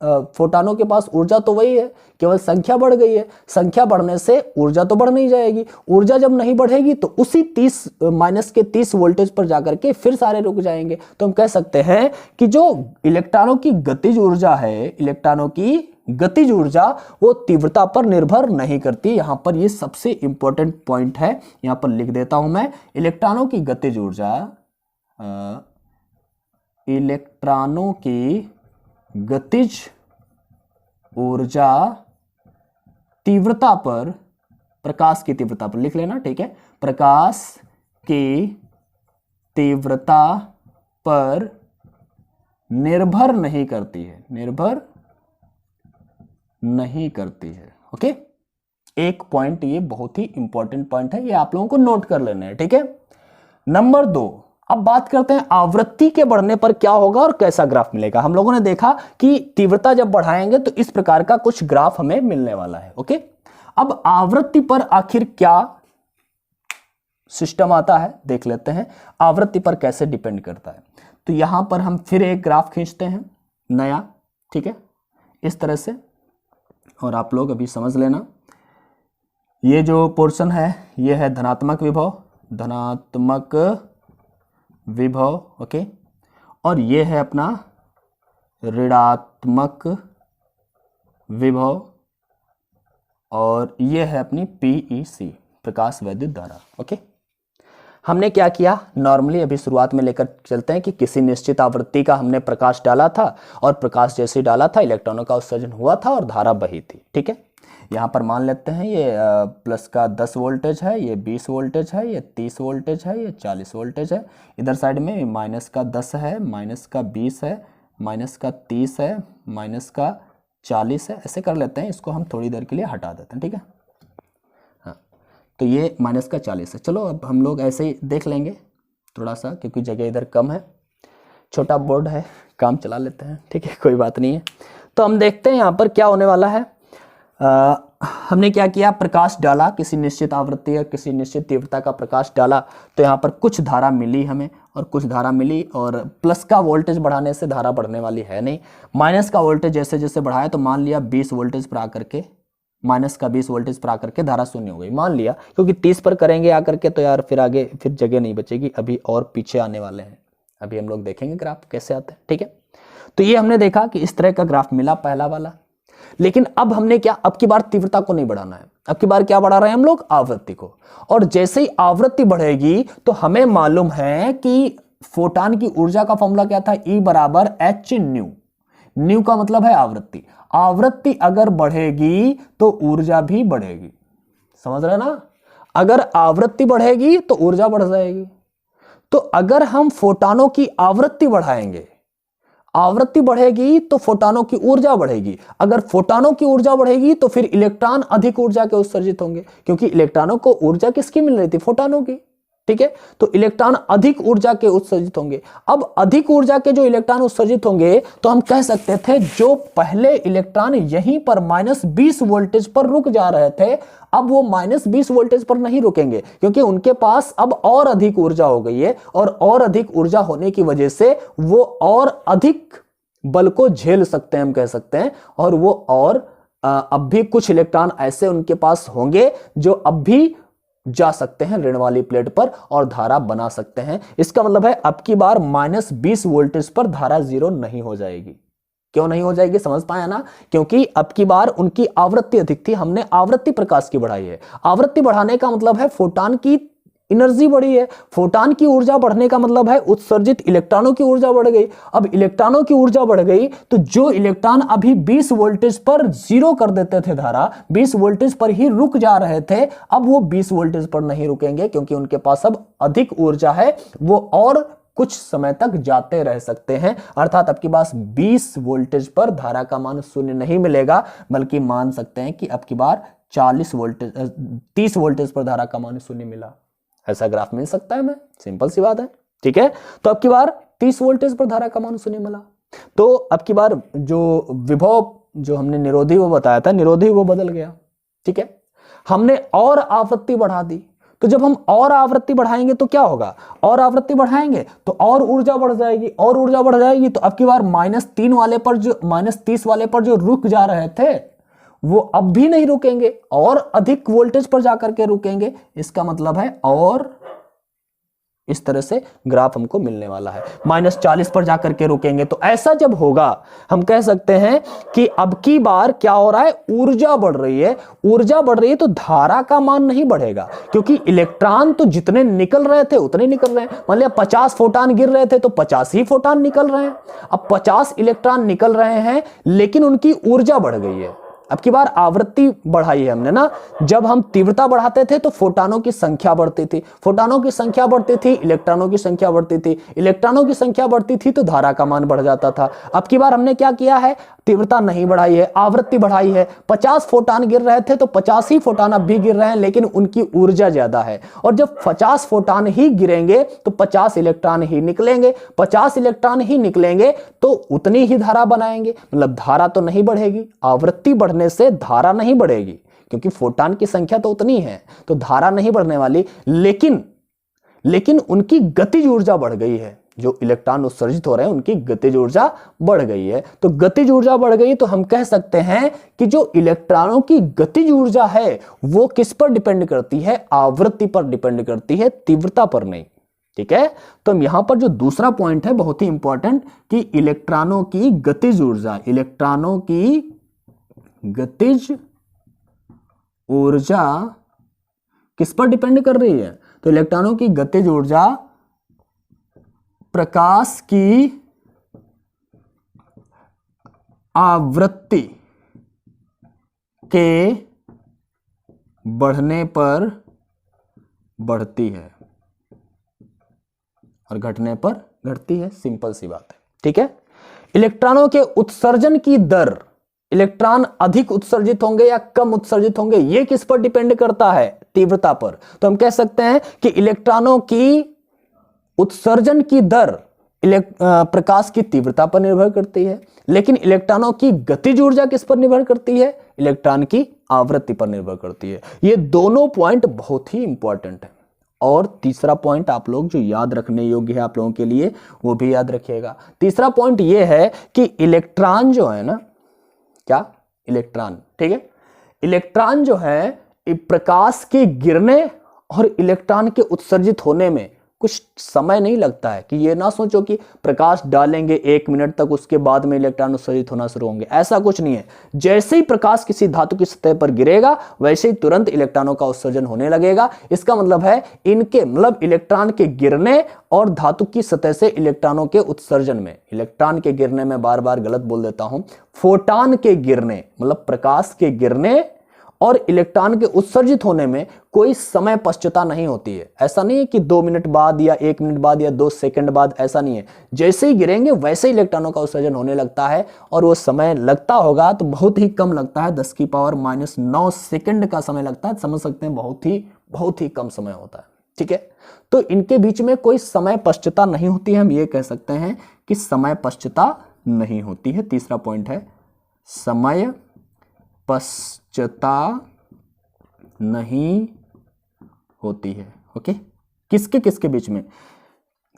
फोटॉनों के पास ऊर्जा तो वही है, केवल संख्या बढ़ गई है। संख्या बढ़ने से ऊर्जा तो बढ़ नहीं जाएगी। ऊर्जा जब नहीं बढ़ेगी तो उसी -30 वोल्टेज पर जाकर के फिर सारे रुक जाएंगे। तो हम कह सकते हैं कि जो इलेक्ट्रॉनों की गतिज ऊर्जा है, इलेक्ट्रॉनों की गतिज ऊर्जा वो तीव्रता पर निर्भर नहीं करती। यहां पर ये सबसे इंपॉर्टेंट पॉइंट है, यहां पर लिख देता हूं मैं। इलेक्ट्रॉनों की गतिज ऊर्जा, इलेक्ट्रॉनों की गतिज ऊर्जा तीव्रता पर, प्रकाश की तीव्रता पर लिख लेना, ठीक है, प्रकाश की तीव्रता पर निर्भर नहीं करती है, निर्भर नहीं करती है। ओके, एक पॉइंट ये बहुत ही इंपॉर्टेंट पॉइंट है, ये आप लोगों को नोट कर लेना है। ठीक है, नंबर 2, अब बात करते हैं आवृत्ति के बढ़ने पर क्या होगा और कैसा ग्राफ मिलेगा। हम लोगों ने देखा कि तीव्रता जब बढ़ाएंगे तो इस प्रकार का कुछ ग्राफ हमें मिलने वाला है। ओके, अब आवृत्ति पर आखिर क्या सिस्टम आता है देख लेते हैं, आवृत्ति पर कैसे डिपेंड करता है। तो यहां पर हम फिर एक ग्राफ खींचते हैं नया, ठीक है, इस तरह से, और आप लोग अभी समझ लेना। ये जो पोर्शन है ये है धनात्मक विभव, धनात्मक विभव, ओके, और ये है अपना ऋणात्मक विभव, और ये है अपनी PEC, प्रकाश विद्युत धारा। ओके, हमने क्या किया, नॉर्मली अभी शुरुआत में लेकर चलते हैं कि किसी निश्चित आवृत्ति का हमने प्रकाश डाला था, और प्रकाश जैसे डाला था इलेक्ट्रॉनों का उत्सर्जन हुआ था और धारा बही थी। ठीक है, यहाँ पर मान लेते हैं ये प्लस का 10 वोल्टेज है, ये 20 वोल्टेज है, ये 30 वोल्टेज है, ये 40 वोल्टेज है। इधर साइड में माइनस का 10 है, माइनस का 20 है, माइनस का 30 है, माइनस का 40 है। ऐसे कर लेते हैं, इसको हम थोड़ी देर के लिए हटा देते हैं। ठीक है, हाँ, तो ये माइनस का 40 है। चलो अब हम लोग ऐसे ही देख लेंगे थोड़ा सा, क्योंकि जगह इधर कम है, छोटा बोर्ड है, काम चला लेते हैं। ठीक है, कोई बात नहीं है। तो हम देखते हैं यहाँ पर क्या होने वाला है। हमने क्या किया, प्रकाश डाला, किसी निश्चित आवृत्ति या किसी निश्चित तीव्रता का प्रकाश डाला, तो यहाँ पर कुछ धारा मिली हमें, और कुछ धारा मिली, और प्लस का वोल्टेज बढ़ाने से धारा बढ़ने वाली है नहीं। माइनस का वोल्टेज जैसे जैसे बढ़ाया तो मान लिया 20 वोल्टेज पर आकर के, माइनस का 20 वोल्टेज पर आकर के धारा शून्य हो गई, मान लिया, क्योंकि 30 पर करेंगे आकर के तो यार फिर आगे फिर जगह नहीं बचेगी, अभी और पीछे आने वाले हैं, अभी हम लोग देखेंगे ग्राफ कैसे आते हैं। ठीक है, तो ये हमने देखा कि इस तरह का ग्राफ मिला पहला वाला। लेकिन अब हमने क्या, अब की बार तीव्रता को नहीं बढ़ाना है, अब की बार क्या बढ़ा रहे हैं हम लोग, आवृत्ति को। और जैसे ही आवृत्ति बढ़ेगी तो हमें मालूम है कि फोटॉन की ऊर्जा का फॉर्मूला क्या था, E बराबर h न्यू। न्यू का मतलब है आवृत्ति। आवृत्ति अगर बढ़ेगी तो ऊर्जा भी बढ़ेगी, समझ रहे ना। अगर आवृत्ति बढ़ेगी तो ऊर्जा बढ़ जाएगी। तो अगर हम फोटानों की आवृत्ति बढ़ाएंगे, आवृत्ति बढ़ेगी तो फोटानों की ऊर्जा बढ़ेगी। अगर फोटानों की ऊर्जा बढ़ेगी तो फिर इलेक्ट्रॉन अधिक ऊर्जा के उत्सर्जित होंगे, क्योंकि इलेक्ट्रॉनों को ऊर्जा किसकी मिल रही थी? फोटानों की। ठीक है, तो इलेक्ट्रॉन अधिक ऊर्जा के उत्सर्जित होंगे। अब अधिक ऊर्जा के जो इलेक्ट्रॉन उत्सर्जित होंगे तो हम कह सकते थे जो पहले इलेक्ट्रॉन यहीं पर -20 वोल्टेज पर रुक जा रहे थे, अब वो -20 वोल्टेज पर नहीं रुकेंगे, क्योंकि उनके पास अब और अधिक ऊर्जा हो गई है, और अधिक ऊर्जा होने की वजह से वो और अधिक बल को झेल सकते हैं, हम कह सकते हैं। और वो और अब भी कुछ इलेक्ट्रॉन ऐसे उनके पास होंगे जो अब भी जा सकते हैं ऋण वाली प्लेट पर और धारा बना सकते हैं। इसका मतलब है अब की बार -20 वोल्टेज पर धारा 0 नहीं हो जाएगी। क्यों नहीं हो जाएगी? समझ पाया ना? क्योंकि अब की बार उनकी आवृत्ति अधिक थी, हमने आवृत्ति प्रकाश की बढ़ाई है। आवृत्ति बढ़ाने का मतलब है फोटान की एनर्जी बढ़ी है। फोटान की ऊर्जा बढ़ने का मतलब है उत्सर्जित इलेक्ट्रॉनों की ऊर्जा बढ़ गई। अब इलेक्ट्रॉनों की ऊर्जा बढ़ गई तो जो इलेक्ट्रॉन अभी 20 वोल्टेज पर 0 कर देते थे धारा, 20 वोल्टेज पर ही रुक जा रहे थे, अब वो 20 वोल्टेज पर नहीं रुकेंगे, क्योंकि उनके पास अब अधिक ऊर्जा है, वो और कुछ समय तक जाते रह सकते हैं। अर्थात अब की बार 20 वोल्टेज पर धारा का मान 0 नहीं मिलेगा, बल्कि मान सकते हैं कि अब की बार 30 वोल्टेज पर धारा का मान 0 मिला। ऐसा ग्राफ मिल सकता है? मैं सिंपल सी बात है। ठीक है, तो अब की बार 30 वोल्टेज पर धारा का मान 0 मिला। तो अब की बार जो विभव जो हमने निरोधी वो बताया था, निरोधी वो बदल गया। ठीक है, हमने और आवृत्ति बढ़ा दी। तो जब हम और आवृत्ति बढ़ाएंगे तो क्या होगा? और आवृत्ति बढ़ाएंगे तो और ऊर्जा बढ़ जाएगी, और ऊर्जा बढ़ जाएगी तो अब की बार -3 वाले पर जो -30 वाले पर जो रुक जा रहे थे वो अब भी नहीं रुकेंगे, और अधिक वोल्टेज पर जाकर के रुकेंगे। इसका मतलब है और इस तरह से ग्राफ हमको मिलने वाला है, -40 पर जाकर के रुकेंगे। तो ऐसा जब होगा हम कह सकते हैं कि अब की बार क्या हो रहा है? ऊर्जा बढ़ रही है। ऊर्जा बढ़ रही है तो धारा का मान नहीं बढ़ेगा, क्योंकि इलेक्ट्रॉन तो जितने निकल रहे थे उतने निकल रहे हैं। मान लिया 50 फोटान गिर रहे थे तो 50 ही फोटान निकल रहे हैं। अब 50 इलेक्ट्रॉन निकल रहे हैं, लेकिन उनकी ऊर्जा बढ़ गई है। अब की बार आवृत्ति बढ़ाई है हमने ना। जब हम तीव्रता बढ़ाते थे तो फोटानों की संख्या बढ़ती थी, फोटानों की संख्या बढ़ती थी, इलेक्ट्रॉनों की संख्या बढ़ती थी, इलेक्ट्रॉनों की संख्या बढ़ती थी तो धारा का मान बढ़ जाता था। अब की बार हमने क्या किया है? तीव्रता नहीं बढ़ाई है, आवृत्ति बढ़ाई है। 50 फोटान गिर रहे थे तो 50 ही फोटान अब भी गिर रहे हैं, लेकिन उनकी ऊर्जा ज्यादा है। और जब 50 फोटान ही गिरेंगे तो 50 इलेक्ट्रॉन ही निकलेंगे, 50 इलेक्ट्रॉन ही निकलेंगे तो उतनी ही धारा बनाएंगे। मतलब धारा तो नहीं बढ़ेगी, आवृत्ति बढ़ने से धारा नहीं बढ़ेगी, क्योंकि फोटान की संख्या तो उतनी है, तो धारा नहीं बढ़ने वाली। लेकिन उनकी गतिज ऊर्जा बढ़ गई है। जो इलेक्ट्रॉन उत्सर्जित हो रहे हैं उनकी गतिज ऊर्जा बढ़ गई है। तो गतिज ऊर्जा बढ़ गई तो हम कह सकते हैं कि जो इलेक्ट्रॉनों की गतिज ऊर्जा है वो किस पर डिपेंड करती है? आवृत्ति पर डिपेंड करती है, तीव्रता पर नहीं। ठीक है, तो हम यहां पर जो दूसरा पॉइंट है बहुत ही इंपॉर्टेंट, कि इलेक्ट्रॉनों की गतिज ऊर्जा, इलेक्ट्रॉनों की गतिज ऊर्जा किस पर डिपेंड कर रही है? तो इलेक्ट्रॉनों की गतिज ऊर्जा प्रकाश की आवृत्ति के बढ़ने पर बढ़ती है और घटने पर घटती है। सिंपल सी बात है। ठीक है, इलेक्ट्रॉनों के उत्सर्जन की दर, इलेक्ट्रॉन अधिक उत्सर्जित होंगे या कम उत्सर्जित होंगे, यह किस पर डिपेंड करता है? तीव्रता पर। तो हम कह सकते हैं कि इलेक्ट्रॉनों की उत्सर्जन की दर प्रकाश की तीव्रता पर निर्भर करती है, लेकिन इलेक्ट्रॉनों की गतिज ऊर्जा किस पर निर्भर करती है? इलेक्ट्रॉन की आवृत्ति पर निर्भर करती है। ये दोनों पॉइंट बहुत ही इंपॉर्टेंट है। और तीसरा पॉइंट आप लोग जो याद रखने योग्य है आप लोगों के लिए, वो भी याद रखिएगा। तीसरा पॉइंट ये है कि इलेक्ट्रॉन जो है ना, क्या? इलेक्ट्रॉन, ठीक है, इलेक्ट्रॉन जो है प्रकाश के गिरने और इलेक्ट्रॉन के उत्सर्जित होने में कुछ समय नहीं लगता है। कि ये ना सोचो कि प्रकाश डालेंगे 1 मिनट तक उसके बाद में इलेक्ट्रॉन उत्सर्जित होना शुरू होंगे, ऐसा कुछ नहीं है। जैसे ही प्रकाश किसी धातु की सतह पर गिरेगा वैसे ही तुरंत इलेक्ट्रॉनों का उत्सर्जन होने लगेगा। इसका मतलब है इनके इलेक्ट्रॉन के गिरने और धातु की सतह से इलेक्ट्रॉनों के उत्सर्जन में, इलेक्ट्रॉन के गिरने में बार बार गलत बोल देता हूं, फोटान के गिरने, मतलब प्रकाश के गिरने और इलेक्ट्रॉन के उत्सर्जित होने में कोई समय पश्चता नहीं होती है। ऐसा नहीं है कि 2 मिनट बाद या 1 मिनट बाद या 2 सेकंड बाद, ऐसा नहीं है। जैसे ही गिरेंगे वैसे ही इलेक्ट्रॉनों का उत्सर्जन होने लगता है, और वो समय लगता होगा तो बहुत ही कम लगता है, 10⁻⁹ सेकंड का समय लगता है। समझ सकते हैं, बहुत ही कम समय होता है। ठीक है, तो इनके बीच में कोई समय पश्चता नहीं होती है। हम ये कह सकते हैं कि समय पश्चता नहीं होती है। तीसरा पॉइंट है समय पश्चता नहीं होती है। ओके, किसके बीच में?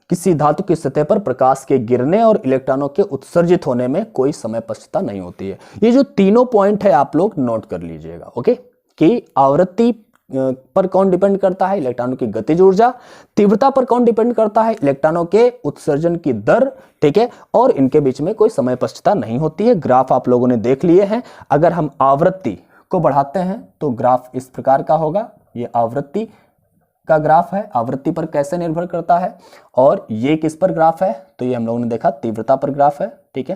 किसी धातु की सतह पर प्रकाश के गिरने और इलेक्ट्रॉनों के उत्सर्जित होने में कोई समय पश्चता नहीं होती है। ये जो तीनों पॉइंट है आप लोग नोट कर लीजिएगा। ओके, कि आवृत्ति पर कौन डिपेंड करता है? इलेक्ट्रॉनों की गतिज ऊर्जा। तीव्रता पर कौन डिपेंड करता है? इलेक्ट्रॉनों के उत्सर्जन की दर। ठीक है, और इनके बीच में कोई समय पश्चता नहीं होती है। ग्राफ आप लोगों ने देख लिए हैं। अगर हम आवृत्ति को बढ़ाते हैं तो ग्राफ इस प्रकार का होगा। ये आवृत्ति का ग्राफ है। आवृत्ति पर कैसे निर्भर करता है? और ये किस पर ग्राफ है? तो ये हम लोगों ने देखा तीव्रता पर ग्राफ है। ठीक है,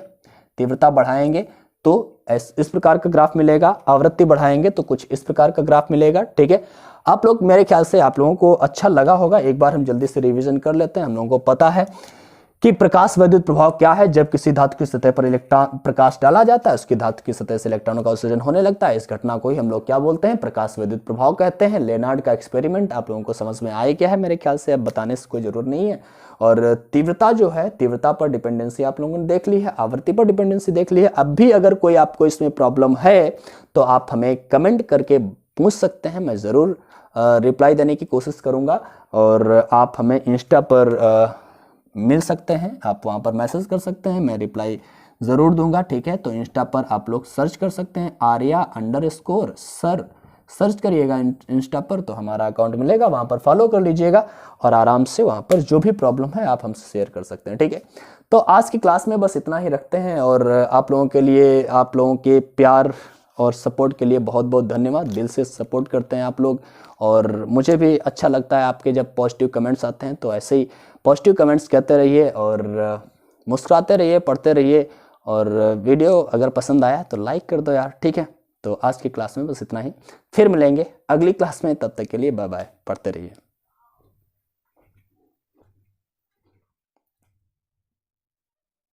तीव्रता बढ़ाएंगे तो इस प्रकार का ग्राफ मिलेगा, आवृत्ति बढ़ाएंगे तो कुछ इस प्रकार का ग्राफ मिलेगा। ठीक है, आप लोग, मेरे ख्याल से आप लोगों को अच्छा लगा होगा। एक बार हम जल्दी से रिवीजन कर लेते हैं। हम लोगों को पता है कि प्रकाश वैद्युत प्रभाव क्या है। जब किसी धातु की सतह पर इलेक्ट्रॉन प्रकाश डाला जाता है, उसकी धातु की सतह से इलेक्ट्रॉनों का उत्सर्जन होने लगता है। इस घटना को ही हम लोग क्या बोलते हैं? प्रकाश वैद्युत प्रभाव कहते हैं। लेनार्ड का एक्सपेरिमेंट आप लोगों को समझ में आए क्या है? मेरे ख्याल से अब बताने से कोई जरूरत नहीं है। और तीव्रता जो है, तीव्रता पर डिपेंडेंसी आप लोगों ने देख ली है, आवृत्ति पर डिपेंडेंसी देख ली है। अब भी अगर कोई आपको इसमें प्रॉब्लम है तो आप हमें कमेंट करके पूछ सकते हैं। मैं ज़रूर रिप्लाई देने की कोशिश करूँगा। और आप हमें इंस्टा पर मिल सकते हैं, आप वहाँ पर मैसेज कर सकते हैं, मैं रिप्लाई ज़रूर दूंगा। ठीक है, तो इंस्टा पर आप लोग सर्च कर सकते हैं आर्या_सर, सर्च करिएगा इंस्टा पर तो हमारा अकाउंट मिलेगा, वहाँ पर फॉलो कर लीजिएगा और आराम से वहाँ पर जो भी प्रॉब्लम है आप हमसे शेयर कर सकते हैं। ठीक है, तो आज की क्लास में बस इतना ही रखते हैं। और आप लोगों के लिए, आप लोगों के प्यार और सपोर्ट के लिए बहुत बहुत धन्यवाद। दिल से सपोर्ट करते हैं आप लोग, और मुझे भी अच्छा लगता है आपके जब पॉजिटिव कमेंट्स आते हैं। तो ऐसे ही पॉजिटिव कमेंट्स कहते रहिए और मुस्कुराते रहिए, पढ़ते रहिए। और वीडियो अगर पसंद आया तो लाइक कर दो यार। ठीक है, तो आज की क्लास में बस इतना ही। फिर मिलेंगे अगली क्लास में, तब तक के लिए बाय बाय। पढ़ते रहिए।